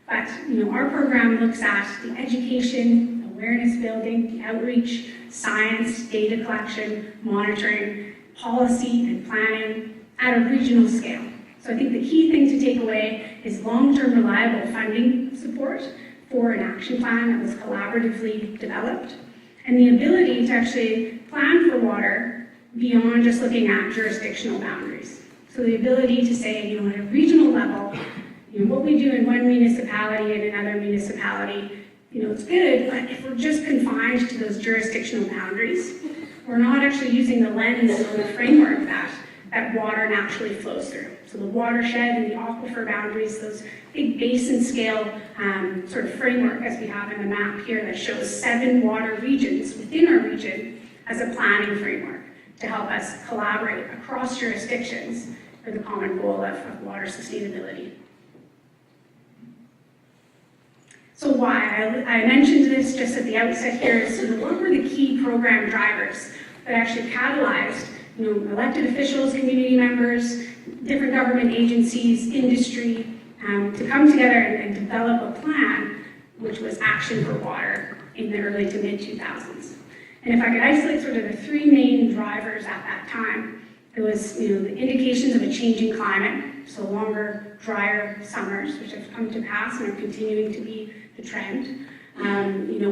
But our program looks at the education, awareness building, the outreach, science, data collection, monitoring, policy, and planning at a regional scale. So I think the key thing to take away is long-term reliable funding support for an action plan that was collaboratively developed, and the ability to actually plan for water beyond just looking at jurisdictional boundaries. So the ability to say, at a regional level, what we do in one municipality and another municipality, it's good, but if we're just confined to those jurisdictional boundaries, we're not actually using the lens or the framework that water naturally flows through. So the watershed and the aquifer boundaries, those big basin scale sort of framework as we have in the map here that shows 7 water regions within our region as a planning framework to help us collaborate across jurisdictions for the common goal of water sustainability. So why? I mentioned this just at the outset here, is what were the key program drivers that actually catalyzed elected officials, community members, different government agencies, industry, to come together and develop a plan which was action for water in the early to mid 2000s. And if I could isolate sort of the 3 main drivers at that time, it was the indications of a changing climate, so longer, drier summers, which have come to pass and are continuing to be the trend.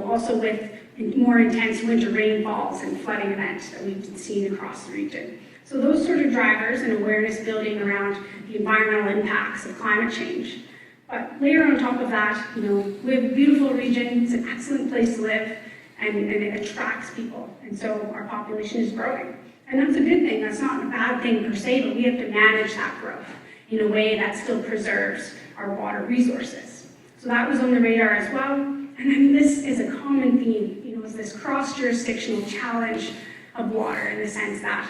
Also with more intense winter rainfalls and flooding events that we've seen across the region. So those sort of drivers and awareness building around the environmental impacts of climate change. But layer on top of that, we have a beautiful region, it's an excellent place to live, and it attracts people. And so our population is growing. And that's a good thing, that's not a bad thing per se, but we have to manage that growth in a way that still preserves our water resources. So that was on the radar as well. And this is a common theme, is this cross-jurisdictional challenge of water in the sense that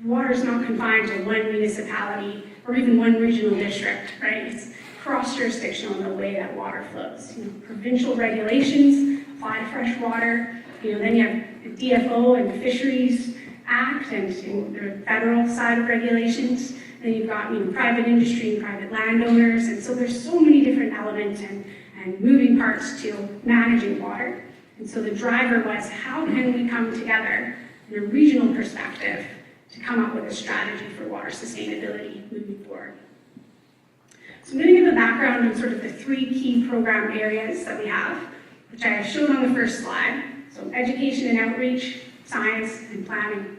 water is not confined to one municipality or even one regional district, right? It's cross-jurisdictional in the way that water flows. Provincial regulations apply to fresh water. Then you have the DFO and the Fisheries Act and the federal side of regulations. Then you've got private industry and private landowners, and so there's so many different elements and moving parts to managing water. And so the driver was, how can we come together and a regional perspective to come up with a strategy for water sustainability moving forward. So I'm going to give a background on sort of the 3 key program areas that we have, which I have shown on the first slide. So education and outreach, science, and planning.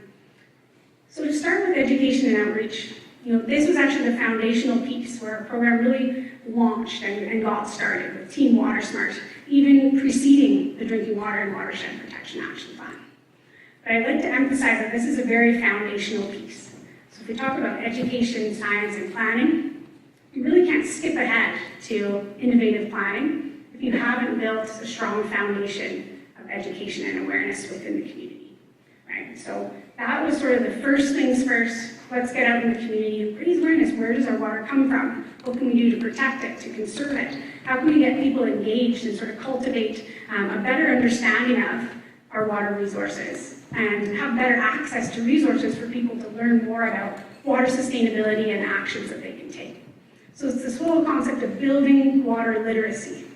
So to start with education and outreach, this was actually the foundational piece where our program really launched and got started with Team Water Smart, even preceding the Drinking Water and Watershed Protection Action Plan. But I'd like to emphasize that this is a very foundational piece. So if we talk about education, science, and planning, you really can't skip ahead to innovative planning if you haven't built a strong foundation of education and awareness within the community, right? So that was sort of the first things first. Let's get out in the community and raise awareness. Where does our water come from? What can we do to protect it, to conserve it? How can we get people engaged and sort of cultivate a better understanding of our water resources and have better access to resources for people to learn more about water sustainability and actions that they can take? So it's this whole concept of building water literacy.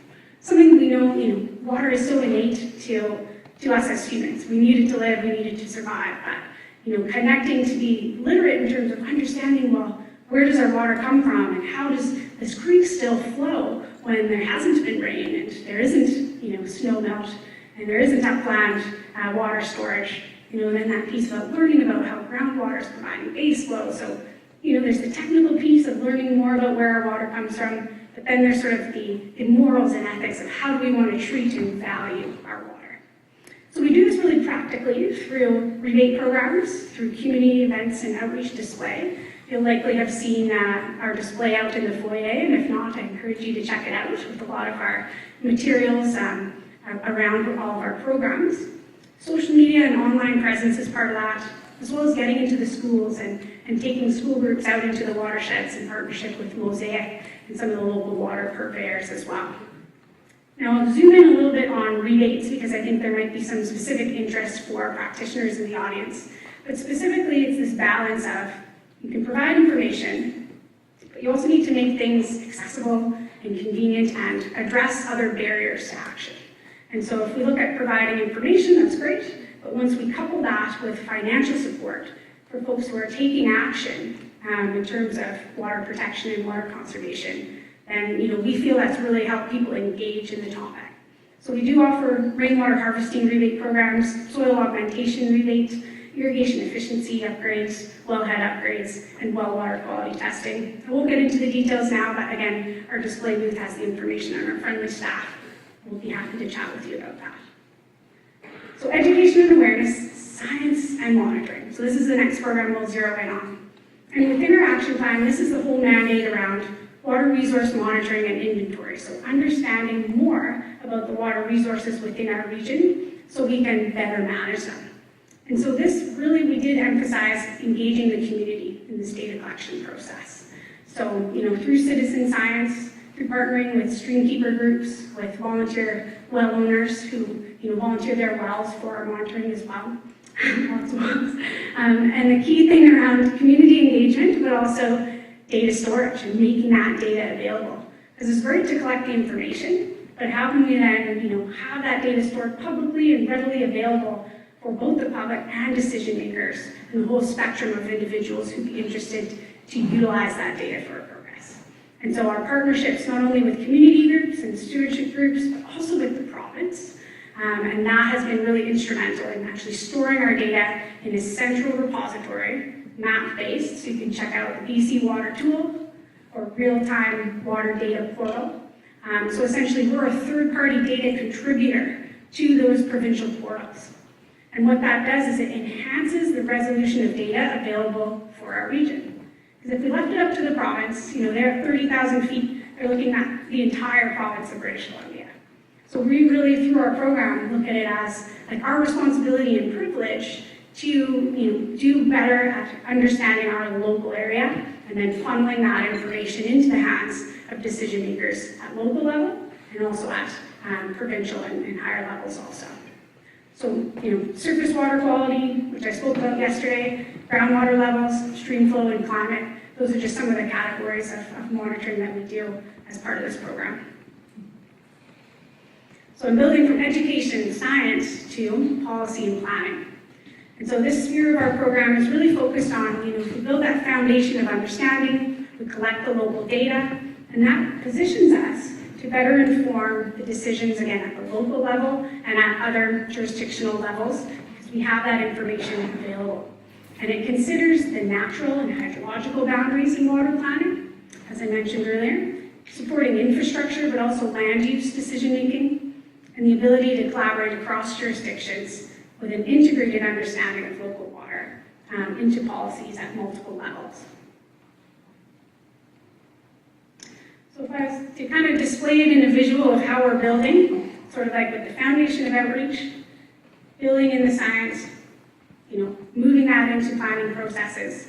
Something we know, water is so innate to us as humans. We need it to live, we need it to survive. But connecting to be literate in terms of understanding, well, where does our water come from and how does this creek still flow when there hasn't been rain and there isn't, snow melt and there isn't upland water storage, and then that piece about learning about how groundwater is providing base flow. So, there's the technical piece of learning more about where our water comes from, but then there's sort of the morals and ethics of how do we want to treat and value our water. So we do this really practically through rebate programs, through community events and outreach display. You'll likely have seen our display out in the foyer, and if not, I encourage you to check it out with a lot of our materials around all of our programs. Social media and online presence is part of that, as well as getting into the schools and taking school groups out into the watersheds in partnership with Mosaic and some of the local water purveyors as well. Now I'll zoom in a little bit on rebates because I think there might be some specific interest for practitioners in the audience. But specifically, it's this balance of you can provide information, but you also need to make things accessible and convenient and address other barriers to action. And so if we look at providing information, that's great, but once we couple that with financial support for folks who are taking action in terms of water protection and water conservation, and we feel that's really helped people engage in the topic. So we do offer rainwater harvesting rebate programs, soil augmentation rebate, irrigation efficiency upgrades, wellhead upgrades, and well water quality testing. I won't get into the details now, but again, our display booth has the information and our friendly staff will be happy to chat with you about that. So education and awareness, science and monitoring. So this is the next program we'll zero in on. And within our action plan, this is the whole mandate around water resource monitoring and inventory. So understanding more about the water resources within our region so we can better manage them. And so this really, we did emphasize engaging the community in this data collection process. So, through citizen science, through partnering with streamkeeper groups, with volunteer well owners who, volunteer their wells for our monitoring as well. Lots of wells. And the key thing around community engagement, but also data storage and making that data available. Because it's great to collect the information, but how can we then, have that data stored publicly and readily available for both the public and decision makers and the whole spectrum of individuals who'd be interested to utilize that data for a purpose. And so our partnerships, not only with community groups and stewardship groups, but also with the province. And that has been really instrumental in actually storing our data in a central repository, map-based, so you can check out the BC Water Tool or real-time water data portal. So essentially, we're a third-party data contributor to those provincial portals. And what that does is it enhances the resolution of data available for our region. Because if we left it up to the province, they're at 30,000 feet, they're looking at the entire province of British Columbia. So we really, through our program, look at it as like our responsibility and privilege to do better at understanding our local area and then funneling that information into the hands of decision makers at local level and also at provincial and higher levels also. So, surface water quality, which I spoke about yesterday, groundwater levels, stream flow, and climate, those are just some of the categories of monitoring that we do as part of this program. So I'm building from education, science, to policy and planning. And so this sphere of our program is really focused on, we build that foundation of understanding, we collect the local data, and that positions us to better inform the decisions, again, at the local level and at other jurisdictional levels, because we have that information available. And it considers the natural and hydrological boundaries in water planning, as I mentioned earlier, supporting infrastructure, but also land use decision-making, and the ability to collaborate across jurisdictions with an integrated understanding of local water into policies at multiple levels. So if I was to kind of display it in a visual of how we're building, sort of like with the foundation of outreach, building in the science, moving that into planning processes,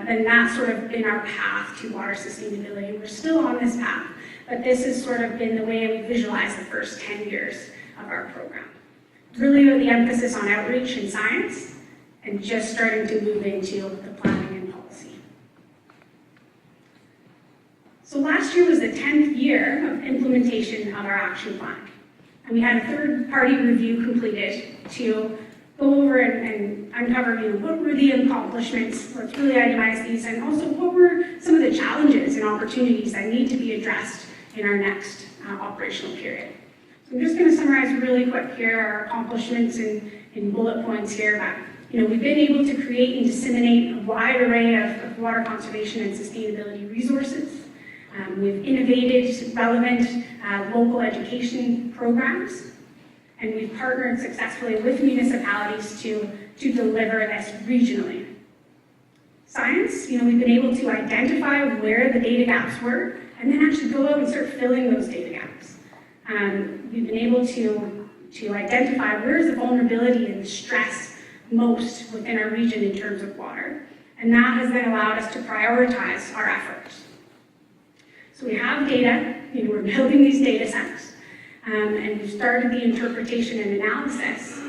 then that's sort of been our path to water sustainability. We're still on this path, but this has sort of been the way we visualize the first 10 years of our program. Really the emphasis on outreach and science, and just starting to move into the planning and policy. So last year was the 10th year of implementation of our action plan. And we had a third-party review completed to go over and uncover, what were the accomplishments, let's really itemize these, and also what were some of the challenges and opportunities that need to be addressed in our next operational period. So I'm just going to summarize really quick here our accomplishments in bullet points here. But, we've been able to create and disseminate a wide array of water conservation and sustainability resources. We've innovated relevant local education programs, and we've partnered successfully with municipalities to deliver this regionally. Science, we've been able to identify where the data gaps were, and then actually go out and start filling those data gaps. We've been able to identify where's the vulnerability and the stress most within our region in terms of water, and that has then allowed us to prioritize our efforts. So we have data, we're building these data sets, and we've started the interpretation and analysis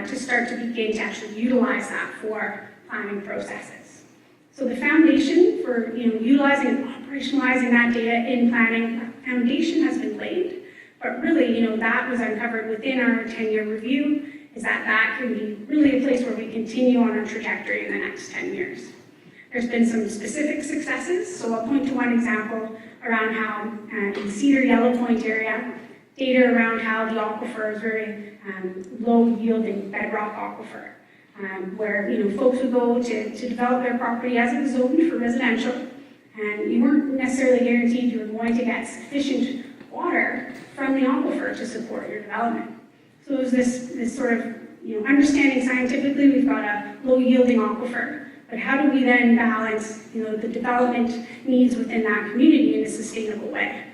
to start to begin to actually utilize that for planning processes. So the foundation for utilizing and operationalizing that data in planning, that foundation has been laid, but really that was uncovered within our 10-year review, is that can be really a place where we continue on our trajectory in the next 10 years. There's been some specific successes, so I'll point to one example around how in Cedar Yellow Point area, data around how the aquifer is very low-yielding bedrock aquifer, where folks would go to develop their property as it was zoned for residential, and you weren't necessarily guaranteed you were going to get sufficient water from the aquifer to support your development. So it was this sort of understanding scientifically we've got a low-yielding aquifer, but how do we then balance the development needs within that community in a sustainable way?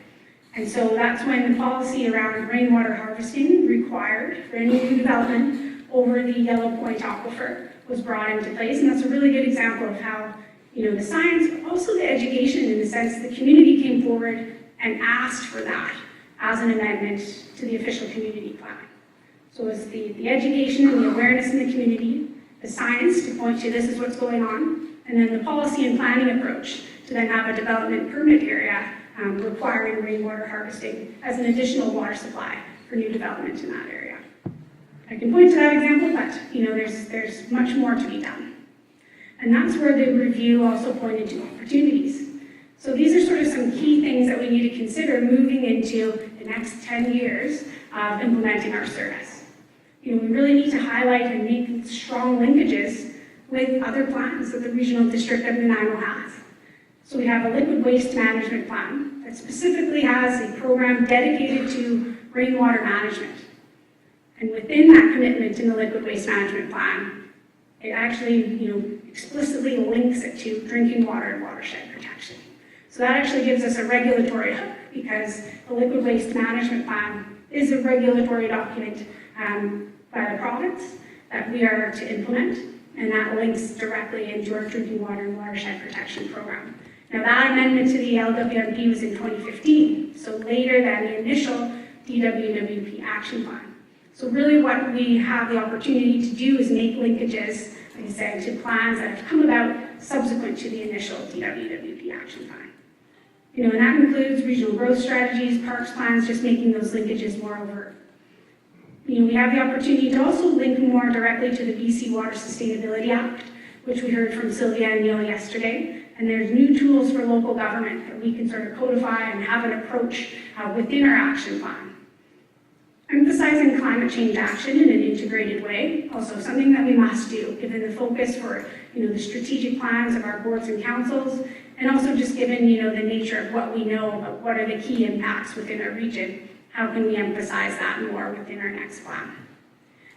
And so that's when the policy around rainwater harvesting required for any new development over the Yellow Point aquifer was brought into place. And that's a really good example of how, the science, but also the education, in the sense the community came forward and asked for that as an amendment to the official community plan. So it's the education and the awareness in the community, the science to point to this is what's going on, and then the policy and planning approach to then have a development permit area requiring rainwater harvesting as an additional water supply for new development in that area. I can point to that example, but there's much more to be done. And that's where the review also pointed to opportunities. So these are sort of some key things that we need to consider moving into the next 10 years of implementing our service. We really need to highlight and make strong linkages with other plans that the Regional District of Nanaimo has. So we have a liquid waste management plan that specifically has a program dedicated to rainwater management. And within that commitment in the liquid waste management plan, it actually, explicitly links it to drinking water and watershed protection. So that actually gives us a regulatory hook, because the liquid waste management plan is a regulatory document by the province that we are to implement, and that links directly into our drinking water and watershed protection program. Now that amendment to the LWWP was in 2015, so later than the initial DWWP action plan. So really what we have the opportunity to do is make linkages, like I said, to plans that have come about subsequent to the initial DWWP action plan. And that includes regional growth strategies, parks plans, just making those linkages more overt. we have the opportunity to also link more directly to the BC Water Sustainability Act, which we heard from Sylvia and Neil yesterday. And there's new tools for local government that we can sort of codify and have an approach within our action plan. Emphasizing climate change action in an integrated way, also something that we must do, given the focus for the strategic plans of our boards and councils, and also just given the nature of what we know about what are the key impacts within our region. How can we emphasize that more within our next plan?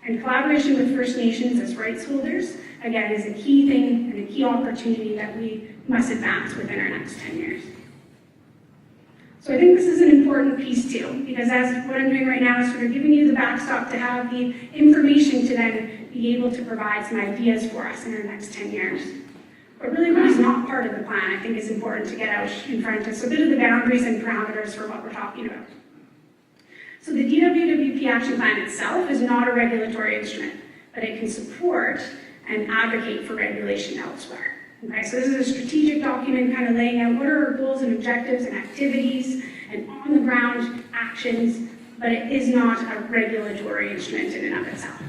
And collaboration with First Nations as rights holders, again, is a key thing and a key opportunity that we must advance within our next 10 years. So I think this is an important piece too, because as what I'm doing right now is sort of giving you the backstop to have the information to then be able to provide some ideas for us in our next 10 years. But really what is not part of the plan, I think is important to get out in front of, so a bit of the boundaries and parameters for what we're talking about. So the DWWP Action Plan itself is not a regulatory instrument, but it can support and advocate for regulation elsewhere. Okay, so this is a strategic document kind of laying out what are our goals and objectives and activities and on-the-ground actions, but it is not a regulatory instrument in and of itself.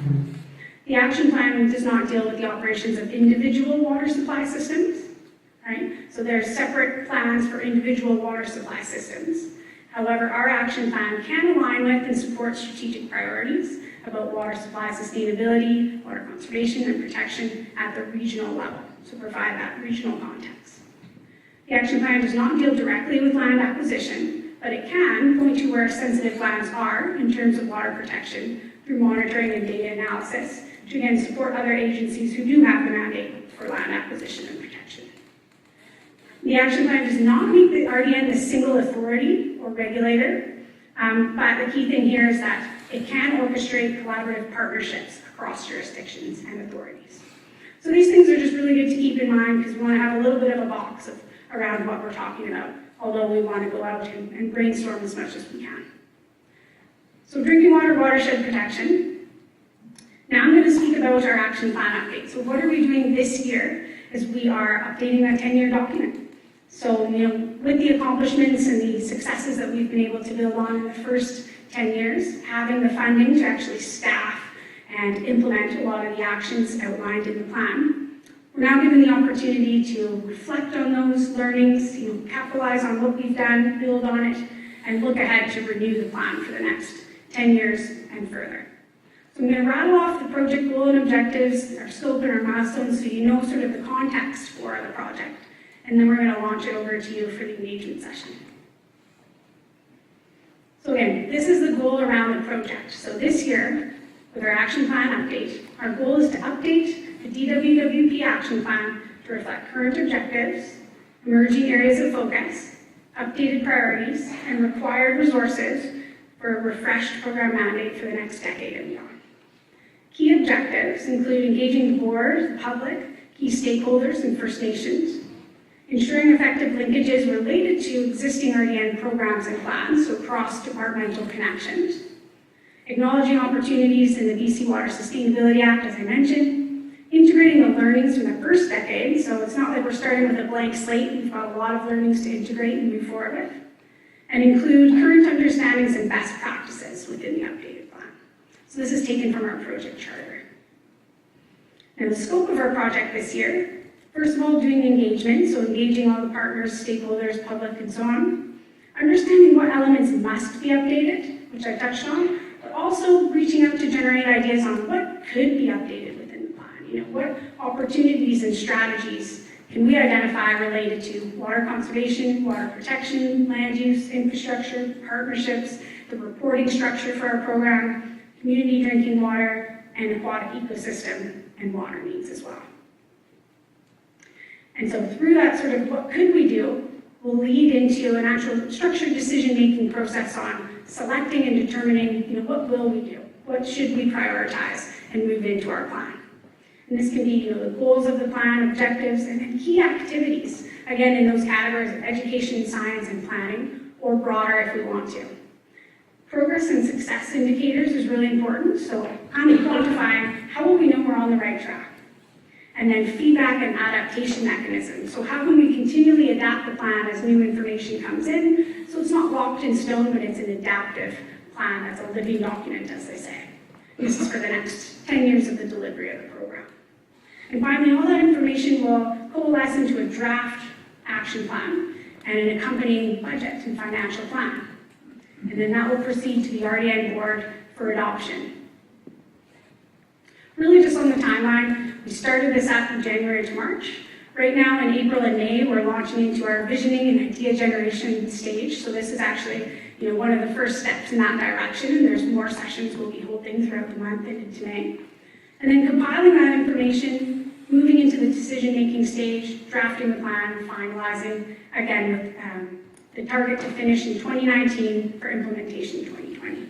The action plan does not deal with the operations of individual water supply systems, right? So there are separate plans for individual water supply systems. However, our action plan can align with and support strategic priorities about water supply sustainability, water conservation, and protection at the regional level, so provide that regional context. The action plan does not deal directly with land acquisition, but it can point to where sensitive lands are in terms of water protection through monitoring and data analysis to again support other agencies who do have the mandate for land acquisition and protection. The action plan does not make the RDN a single authority or regulator, but the key thing here is that it can orchestrate collaborative partnerships across jurisdictions and authorities. So these things are just really good to keep in mind because we want to have a little bit of a box around what we're talking about, although we want to go out and brainstorm as much as we can. So drinking water watershed protection. Now I'm going to speak about our action plan update. So what are we doing this year as we are updating that 10-year document? So, with the accomplishments and the successes that we've been able to build on in the first 10 years, having the funding to actually staff and implement a lot of the actions outlined in the plan, we're now given the opportunity to reflect on those learnings, capitalize on what we've done, build on it, and look ahead to renew the plan for the next 10 years and further. So I'm going to rattle off the project goal and objectives, our scope and our milestones, so you know sort of the context for the project. And then we're going to launch it over to you for the engagement session. So again, this is the goal around the project. So this year, with our action plan update, our goal is to update the DWWP action plan to reflect current objectives, emerging areas of focus, updated priorities, and required resources for a refreshed program mandate for the next decade and beyond. Key objectives include engaging the board, the public, key stakeholders, and First Nations, ensuring effective linkages related to existing RDN programs and plans, so cross-departmental connections, acknowledging opportunities in the BC Water Sustainability Act, as I mentioned, integrating the learnings from the first decade, so it's not like we're starting with a blank slate, we've got a lot of learnings to integrate and move forward with, and include current understandings and best practices within the updated plan. So this is taken from our project charter. Now the scope of our project this year, first of all, doing engagement, so engaging all the partners, stakeholders, public, and so on. Understanding what elements must be updated, which I touched on, but also reaching out to generate ideas on what could be updated within the plan. What opportunities and strategies can we identify related to water conservation, water protection, land use, infrastructure, partnerships, the reporting structure for our program, community drinking water, and aquatic ecosystem and water needs as well. And so through that sort of what could we do will lead into an actual structured decision-making process on selecting and determining, what will we do? What should we prioritize and move into our plan? And this can be, the goals of the plan, objectives, and then key activities, again, in those categories of education, science, and planning, or broader if we want to. Progress and success indicators is really important, so kind of quantifying how will we know we're on the right track? And then feedback and adaptation mechanisms. So how can we continually adapt the plan as new information comes in? So it's not locked in stone, but it's an adaptive plan that's a living document, as they say. This is for the next 10 years of the delivery of the program. And finally, all that information will coalesce into a draft action plan and an accompanying budget and financial plan. And then that will proceed to the RDN board for adoption. Really just on the timeline, we started this up from January to March. Right now in April and May, we're launching into our visioning and idea generation stage. So this is actually one of the first steps in that direction, and there's more sessions we'll be holding throughout the month and into May. And then compiling that information, moving into the decision-making stage, drafting the plan, finalizing, again, with the target to finish in 2019 for implementation in 2020.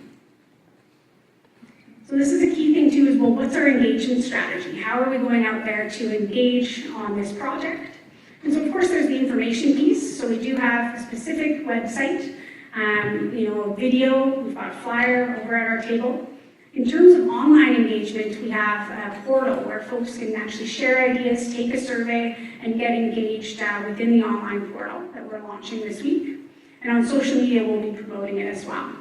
So this is a key thing too, is well, what's our engagement strategy? How are we going out there to engage on this project? And so of course there's the information piece. So we do have a specific website, a video, we've got a flyer over at our table. In terms of online engagement, we have a portal where folks can actually share ideas, take a survey, and get engaged within the online portal that we're launching this week. And on social media, we'll be promoting it as well.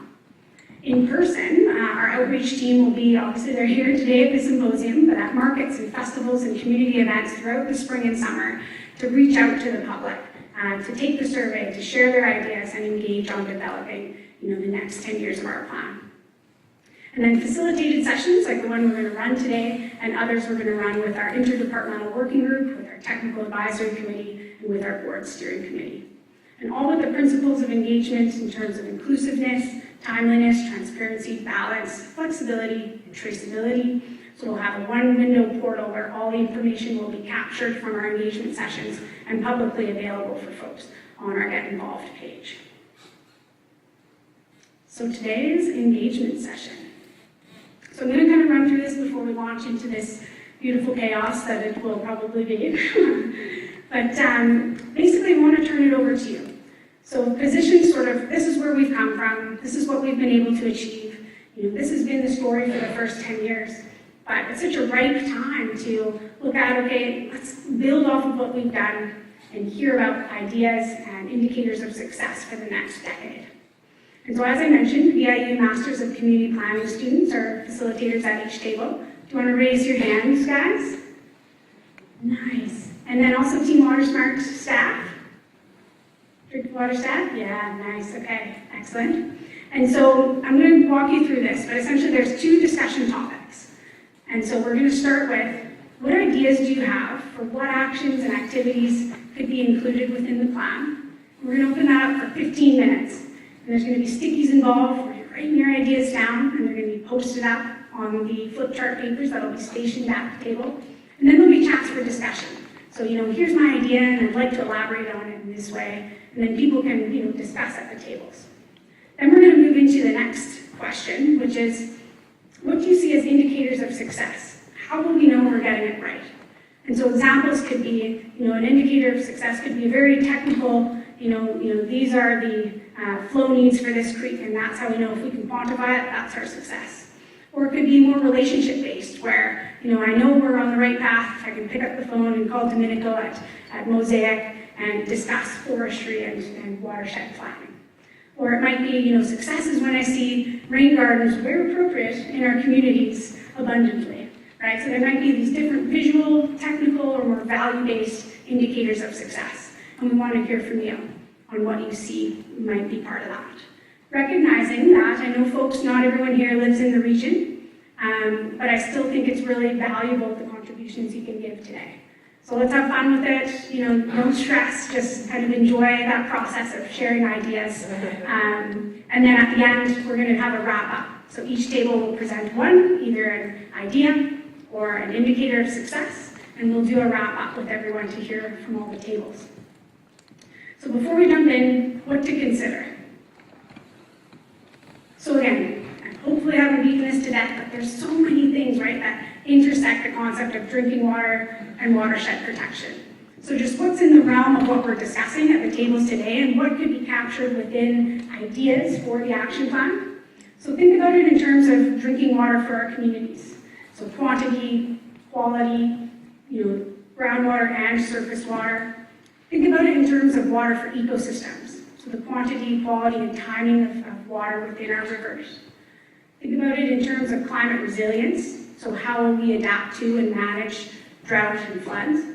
In person, our outreach team will be, obviously they're here today at the symposium, but at markets and festivals and community events throughout the spring and summer to reach out to the public, to take the survey, to share their ideas and engage on developing the next 10 years of our plan. And then facilitated sessions like the one we're going to run today and others we're going to run with our interdepartmental working group, with our technical advisory committee, and with our board steering committee. And all with the principles of engagement in terms of inclusiveness, timeliness, transparency, balance, flexibility, and traceability. So we'll have a one-window portal where all the information will be captured from our engagement sessions and publicly available for folks on our Get Involved page. So today's engagement session. So I'm going to kind of run through this before we launch into this beautiful chaos that it will probably be. But basically I want to turn it over to you. So position sort of, this is where we've come from, this is what we've been able to achieve. This has been the story for the first 10 years. But it's such a ripe time to look at, okay, let's build off of what we've done and hear about ideas and indicators of success for the next decade. And so as I mentioned, VIU Masters of Community Planning students are facilitators at each table. Do you want to raise your hands, guys? Nice. And then also Team WaterSmart staff? Drinking water staff? Yeah, nice, okay, excellent. And so I'm going to walk you through this, but essentially there's two discussion topics. And so we're going to start with, what ideas do you have for what actions and activities could be included within the plan? We're going to open that up for 15 minutes. And there's going to be stickies involved where you're writing your ideas down, and they're going to be posted up on the flip chart papers that'll be stationed at the table. And then there'll be chats for discussion. So, here's my idea, and I'd like to elaborate on it in this way. And then people can, discuss at the tables. Then we're going to move into the next question, which is, what do you see as indicators of success? How will we know we're getting it right? And so examples could be, an indicator of success could be a very technical, these are the flow needs for this creek, and that's how we know if we can quantify it, that's our success. Or it could be more relationship-based, where, I know we're on the right path, I can pick up the phone and call Domenico at Mosaic and discuss forestry and watershed planning. Or it might be, success is when I see rain gardens where appropriate in our communities abundantly, right? So there might be these different visual, technical, or more value-based indicators of success. And we want to hear from you on what you see might be part of that. Recognizing that, I know folks, not everyone here lives in the region, but I still think it's really valuable, the contributions you can give today. So let's have fun with it, no stress, just kind of enjoy that process of sharing ideas. And then at the end, we're going to have a wrap up. So each table will present one, either an idea or an indicator of success, and we'll do a wrap up with everyone to hear from all the tables. So before we jump in, what to consider. So again, hopefully I haven't beaten this to death, but there's so many things, right, that intersect the concept of drinking water and watershed protection. So just what's in the realm of what we're discussing at the tables today, and what could be captured within ideas for the action plan. So think about it in terms of drinking water for our communities. So quantity, quality, groundwater and surface water. Think about it in terms of water for ecosystems. So the quantity, quality, and timing of water within our rivers. Think about it in terms of climate resilience, so how will we adapt to and manage drought and floods.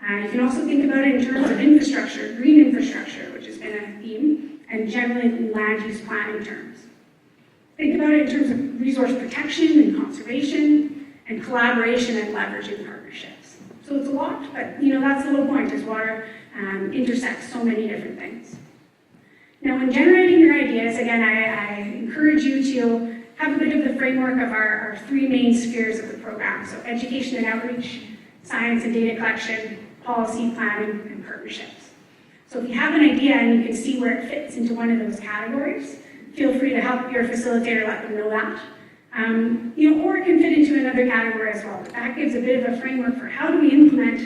You can also think about it in terms of infrastructure, green infrastructure, which has been a theme, and generally in land use planning terms. Think about it in terms of resource protection and conservation, and collaboration and leveraging partnerships. So it's a lot, but that's the whole point, is water intersects so many different things. Now, when generating your ideas, again, I encourage you to have a bit of the framework of our three main spheres of the program. So education and outreach, science and data collection, policy planning, and partnerships. So if you have an idea and you can see where it fits into one of those categories, feel free to help your facilitator let them know that. Or it can fit into another category as well. But that gives a bit of a framework for how do we implement,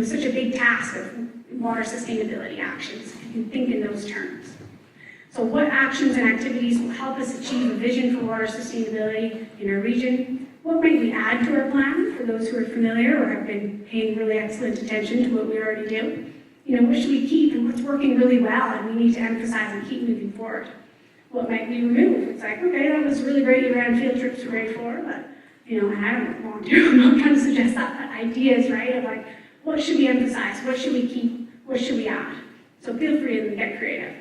such a big task of water sustainability actions, if you can think in those terms. So what actions and activities will help us achieve a vision for water sustainability in our region? What might we add to our plan for those who are familiar or have been paying really excellent attention to what we already do? What should we keep and what's working really well and we need to emphasize and keep moving forward? What might we remove? It's like, okay, that was really great, you ran field trips for grade 4, but, and I don't want to, I'm not trying to suggest that, but ideas, right, of like, what should we emphasize? What should we keep? What should we add? So feel free to get creative.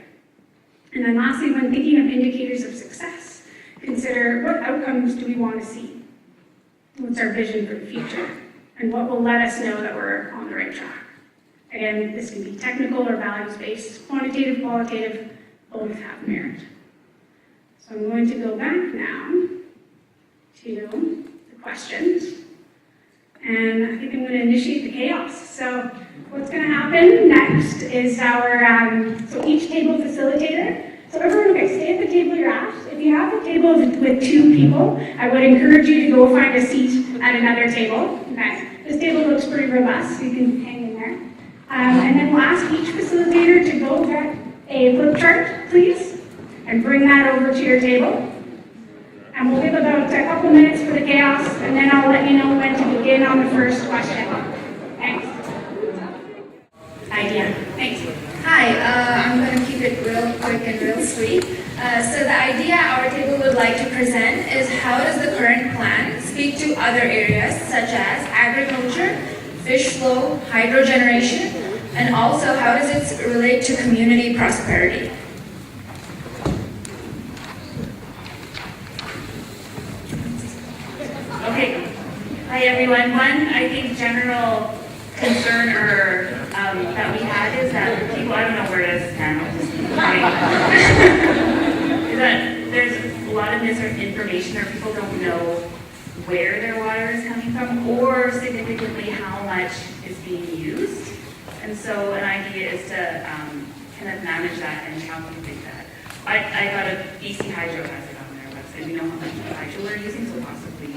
And then lastly, when thinking of indicators of success, consider what outcomes do we want to see? What's our vision for the future? And what will let us know that we're on the right track? Again, this can be technical or values-based, quantitative, qualitative, both have merit. So I'm going to go back now to the questions. And I think I'm going to initiate the chaos. So what's going to happen next is our, so each table facilitator. So everyone, okay, stay at the table you're at. If you have a table with 2 people, I would encourage you to go find a seat at another table. Okay, this table looks pretty robust, so you can hang in there. And then we'll ask each facilitator to go get a flip chart, please, and bring that over to your table. And we'll give about a couple minutes for the chaos, and then I'll let you know when to begin on the first question. Thanks. Idea. Thanks. Hi, I'm going to keep it real quick and real sweet. So the idea our table would like to present is how does the current plan speak to other areas such as agriculture, fish flow, hydro generation, and also how does it relate to community prosperity? Okay. Hi everyone. One, I think, general concern or that we had is that people, I don't know where it is now, is that there's a lot of misinformation or people don't know where their water is coming from or significantly how much is being used. And so an idea is to kind of manage that and how we think that. I got a BC Hydro has it on their website. We know how much hydro we're using, so possibly we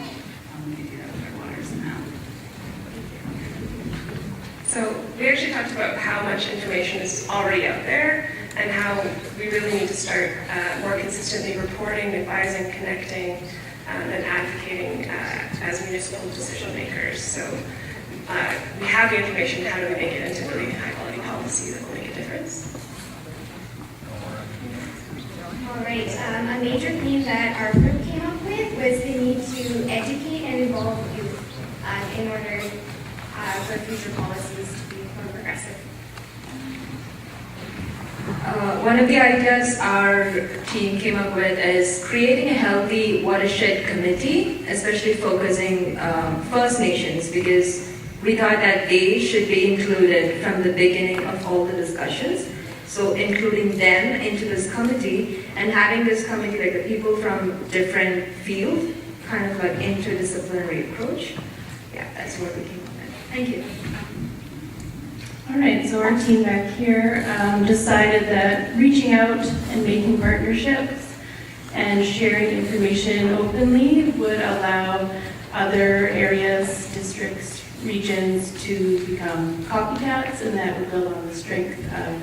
can do that with our waters now. So we actually talked about how much information is already out there and how we really need to start more consistently reporting, advising, connecting, and advocating as municipal decision makers. So we have the information, how do we make it into really high quality policy that will make a difference? All right, a major theme that our group came up with was the need to educate and involve youth in order for future policies to be more progressive. One of the ideas our team came up with is creating a healthy watershed committee, especially focusing First Nations, because we thought that they should be included from the beginning of all the discussions. So including them into this committee and having this committee, like the people from different fields, kind of like interdisciplinary approach. Yeah, that's what we came up with. Thank you. All right, so our team back here decided that reaching out and making partnerships and sharing information openly would allow other areas, districts, regions to become copycats, and that would build on the strength of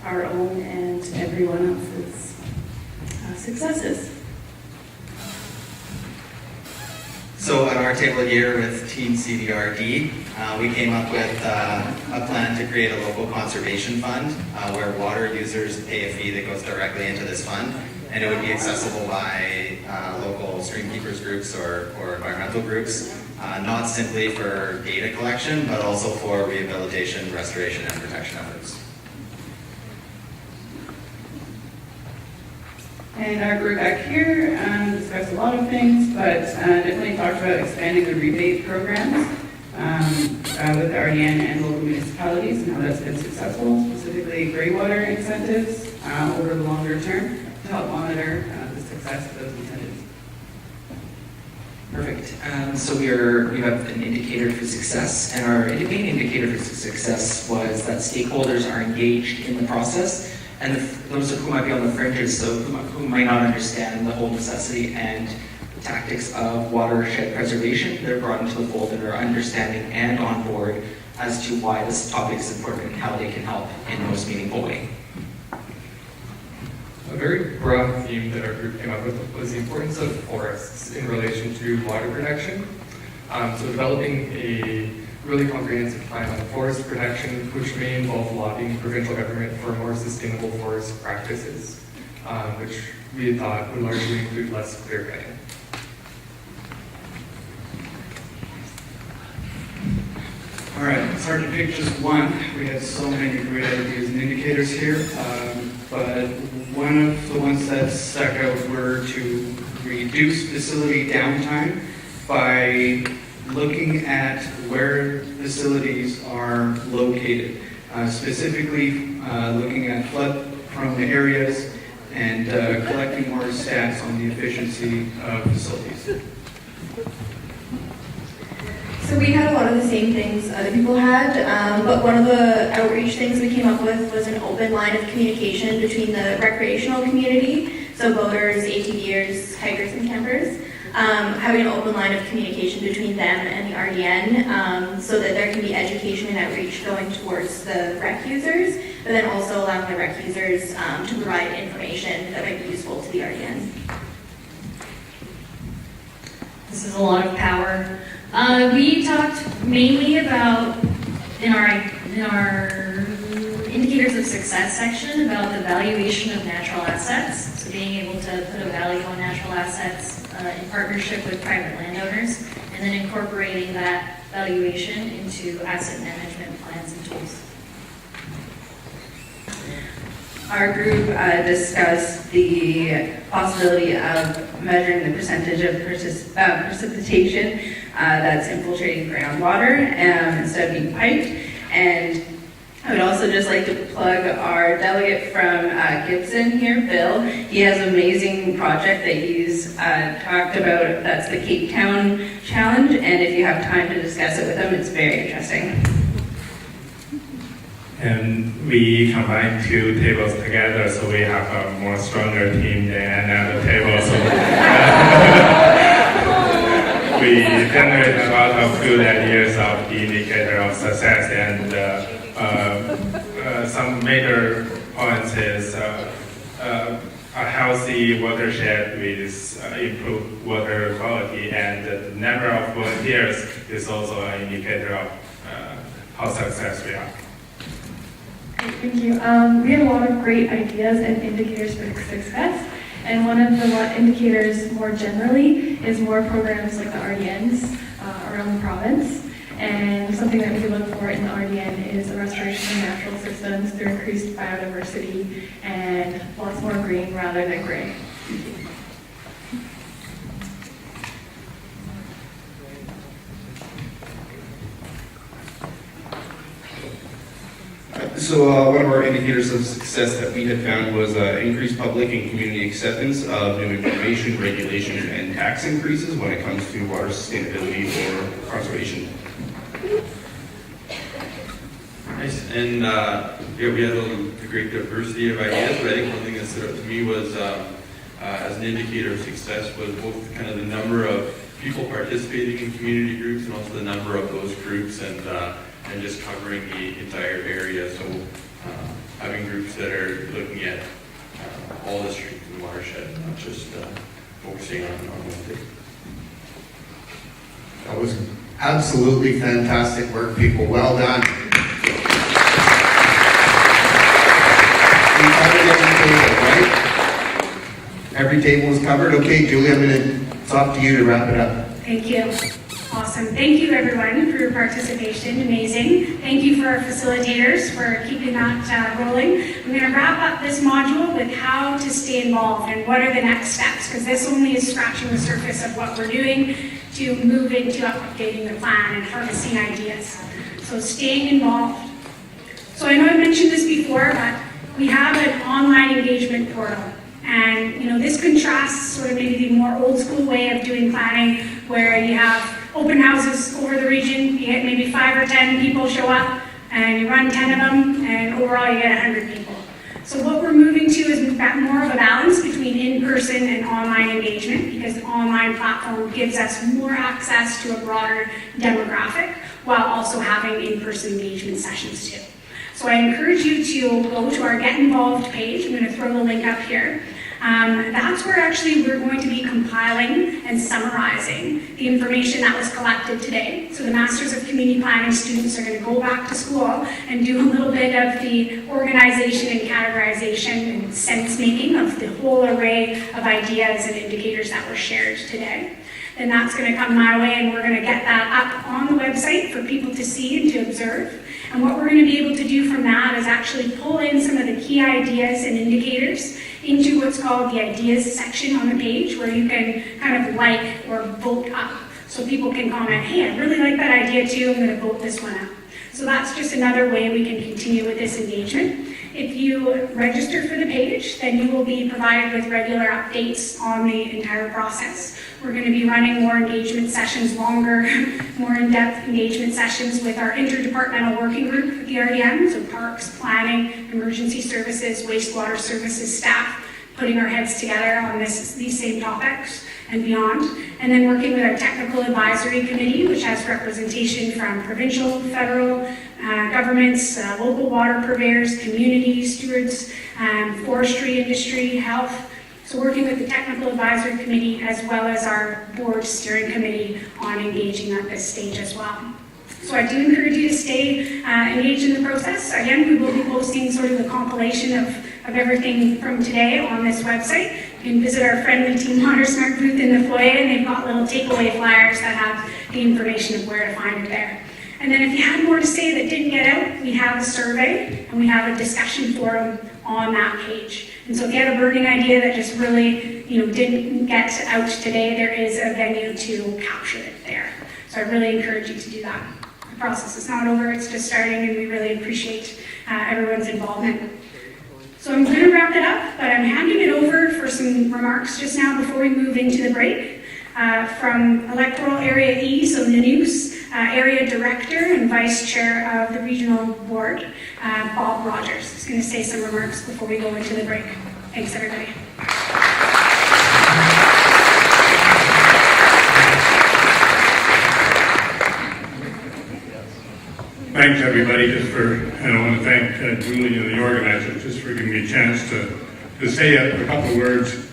our own and everyone else's successes. So at our table here with Team CDRD, we came up with a plan to create a local conservation fund where water users pay a fee that goes directly into this fund, and it would be accessible by local stream keepers groups or environmental groups, not simply for data collection, but also for rehabilitation, restoration, and protection efforts. And our group back here discussed a lot of things, but definitely talked about expanding the rebate programs with the RDN and local municipalities and how that's been successful, specifically greywater incentives over the longer term to help monitor the success of those incentives. Perfect. So we have an indicator for success, and our main indicator for success was that stakeholders are engaged in the process. And those who might be on the fringes, so who might not understand the whole necessity and the tactics of watershed preservation, they're brought into the fold and are understanding and on board as to why this topic is important and how they can help in the most meaningful way. A very broad theme that our group came up with was the importance of forests in relation to water protection. So developing a really comprehensive plan on forest protection, which may involve lobbying provincial government for more sustainable forest practices, which we thought would largely include less clear cutting. All right, it's hard to pick just one. We had so many great ideas and indicators here, but one of the ones that stuck out were to reduce facility downtime by looking at where facilities are located, specifically looking at flood-prone areas and collecting more stats on the efficiency of facilities. So we had a lot of the same things other people had, but one of the outreach things we came up with was an open line of communication between the recreational community, so boaters, ATVers, hikers, and campers, having an open line of communication between them and the RDN so that there can be education and outreach going towards the rec users, but then also allowing the rec users to provide information that might be useful to the RDN. This is a lot of power. We talked mainly about, in our indicators of success section, about the valuation of natural assets. So being able to put a value on natural assets in partnership with private landowners, and then incorporating that valuation into asset management plans and tools. Our group discussed the possibility of measuring the percentage of precipitation that's infiltrating groundwater instead of being piped. And I would also just like to plug our delegate from Gibson here, Bill. He has an amazing project that he's talked about. That's the Cape Town Challenge. And if you have time to discuss it with him, it's very interesting. And we combine two tables together, so we have a more stronger team than another table. So we generate a lot of good ideas of the indicator of success, and some major points is a healthy watershed with improved water quality, and the number of volunteers is also an indicator of how successful we are. Thank you. We had a lot of great ideas and indicators for success, and one of the indicators more generally is more programs like the RDNs around the province. And something that we could look for in the RDN is the restoration of natural systems through increased biodiversity and lots more green rather than gray. So one of our indicators of success that we had found was increased public and community acceptance of new information, regulation, and tax increases when it comes to water sustainability or conservation. Nice, and yeah, we had a great diversity of ideas, but I think one thing that stood out to me was, as an indicator of success, was both kind of the number of people participating in community groups and also the number of those groups, and just covering the entire area. So having groups that are looking at all the streams in the watershed, not just focusing on one thing. That was absolutely fantastic work, people. Well done. We covered everything, right? every table is covered. Okay, Julie, I'm going to talk to you to wrap it up. Thank you. Awesome. Thank you, everyone, for your participation. Amazing. Thank you for our facilitators for keeping that rolling. I'm going to wrap up this module with how to stay involved and what are the next steps, because this only is scratching the surface of what we're doing to move into updating the plan and harnessing ideas. So staying involved. So I know I mentioned this before, but we have an online engagement portal. And this contrasts sort of maybe the more old school way of doing planning, where you have open houses over the region, you get maybe 5 or 10 people show up, and you run 10 of them, and overall you get 100 people. So what we're moving to is more of a balance between in-person and online engagement, because the online platform gives us more access to a broader demographic, while also having in-person engagement sessions too. So I encourage you to go to our Get Involved page. I'm going to throw the link up here. That's where actually we're going to be compiling and summarizing the information that was collected today. So the Masters of Community Planning students are going to go back to school and do a little bit of the organization and categorization and sense making of the whole array of ideas and indicators that were shared today. Then that's going to come my way, and we're going to get that up on the website for people to see and to observe. And what we're going to be able to do from that is actually pull in some of the key ideas and indicators into what's called the ideas section on the page, where you can kind of like or vote up. So people can comment, hey, I really like that idea too, I'm going to vote this one up. So that's just another way we can continue with this engagement. If you register for the page, then you will be provided with regular updates on the entire process. We're going to be running more engagement sessions, longer, more in-depth engagement sessions with our interdepartmental working group at the RDM, so parks, planning, emergency services, wastewater services staff, putting our heads together on these same topics and beyond. And then working with our technical advisory committee, which has representation from provincial, federal governments, local water purveyors, community stewards, forestry industry, health. So working with the technical advisory committee as well as our board steering committee on engaging at this stage as well. So I do encourage you to stay engaged in the process. Again, we will be posting sort of the compilation of everything from today on this website. You can visit our friendly Team WaterSmart booth in the foyer, and they've got little takeaway flyers that have the information of where to find it there. And then if you had more to say that didn't get out, we have a survey and we have a discussion forum on that page. And so if you had a burning idea that just really didn't get out today, there is a venue to capture it there. So I really encourage you to do that. The process is not over, it's just starting, and we really appreciate everyone's involvement. So I'm going to wrap it up, but I'm handing it over for some remarks just now before we move into the break. From Electoral Area E, so Nanoose, Area Director and Vice Chair of the Regional Board, Bob Rogers, is going to say some remarks before we go into the break. Thanks, everybody. Thanks, everybody, and I want to thank Julie and the organizers just for giving me a chance to say a couple of words.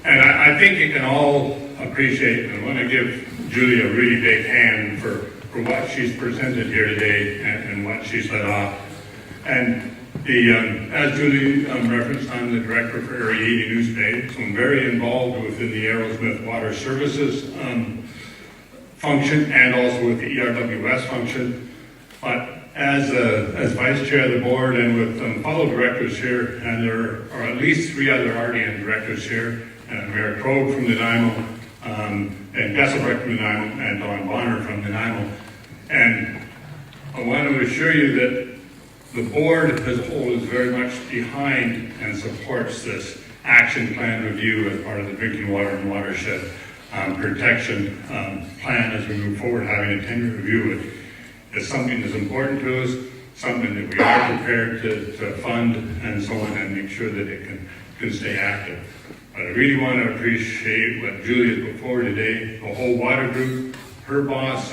And I think you can all appreciate, and I want to give Julie a really big hand for what she's presented here today and what she's led off. And as Julie referenced, I'm the director for Area 80 News Bay, so I'm very involved within the Arrowsmith Water Services function and also with the ERWS function. But as vice chair of the board and with fellow directors here, and there are at least 3 other RDN directors here, Mayor Krogh from Nanaimo, and Gesselbrecht from Nanaimo, and Don Bonner from Nanaimo. And I want to assure you that the board as a whole is very much behind and supports this action plan review as part of the Drinking Water and Watershed Protection plan as we move forward. Having a 10-year review is something that's important to us, something that we are prepared to fund and so on, and make sure that it can stay active. But I really want to appreciate what Julie has put forward today, the whole water group, her boss,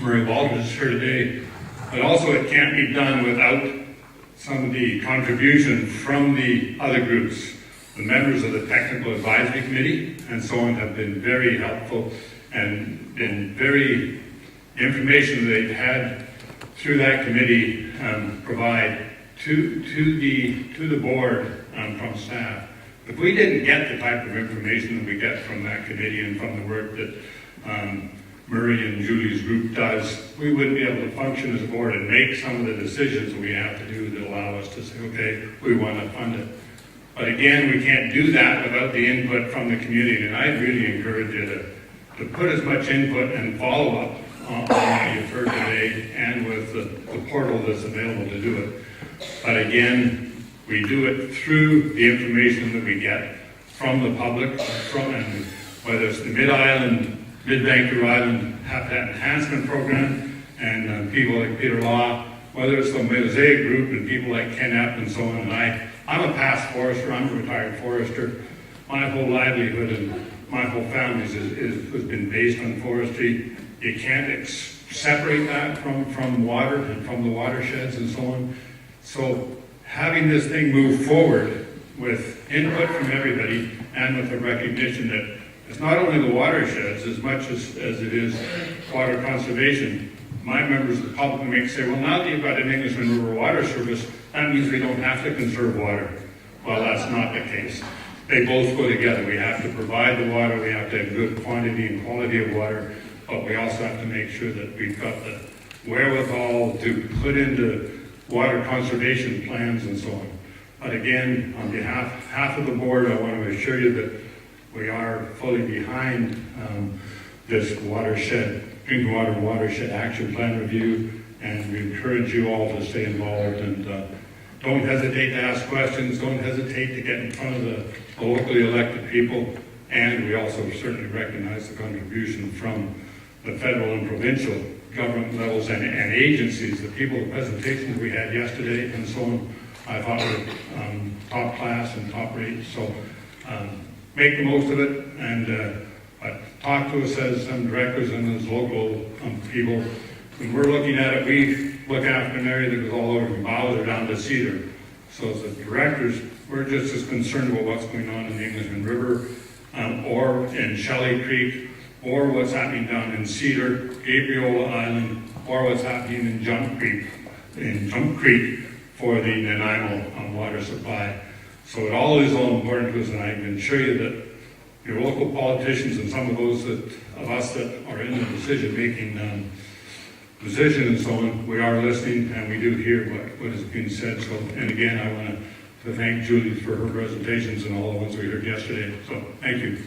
Murray Walters is here today, but also it can't be done without some of the contribution from the other groups. The members of the Technical Advisory Committee and so on have been very helpful and been very information they've had through that committee provide to the board from staff if we didn't get the type of information that we get from that committee and from the work that Murray and Julie's group does, we wouldn't be able to function as a board and make some of the decisions we have to do that allow us to say, okay, we want to fund it. But again, we can't do that without the input from the community, and I'd really encourage you to put as much input and follow-up on what you've heard today and with the portal that's available to do it. But again, we do it through the information that we get from the public, and whether it's the Mid-Island, Mid-Vancouver Island Habitat Enhancement Program, and people like Peter Law, whether it's the Mosaic Group and people like Ken Epp and so on. And I'm a past forester, I'm a retired forester. My whole livelihood and my whole family has been based on forestry. You can't separate that from water and from the watersheds and so on. So having this thing move forward with input from everybody and with the recognition that it's not only the watersheds as much as it is water conservation. My members of the public may say, well, now that you've got an Englishman River Water Service, that means we don't have to conserve water. Well, that's not the case. They both go together. We have to provide the water, we have to have good quantity and quality of water, but we also have to make sure that we've got the wherewithal to put into water conservation plans and so on. But again, on behalf of the board, I want to assure you that we are fully behind this Drinking Water Watershed Action Plan review, and we encourage you all to stay involved and don't hesitate to ask questions, don't hesitate to get in front of the locally elected people, and we also certainly recognize the contribution from the federal and provincial government levels and agencies. The presentations we had yesterday and so on, I thought were top class and top rate. So make the most of it, and talk to us as directors and as local people. When we're looking at it, we look after an area that goes all over from Bowser down to Cedar. So as the directors, we're just as concerned about what's going on in the Englishman River or in Shelley Creek, or what's happening down in Cedar, Gabriel Island, or what's happening in Jump Creek for the Nanaimo water supply. So it all is all important to us, and I can assure you that your local politicians and some of those of us that are in the decision-making position and so on, we are listening and we do hear what is being said. So, and again, I want to thank Julie for her presentations and all the ones we heard yesterday. So, thank you.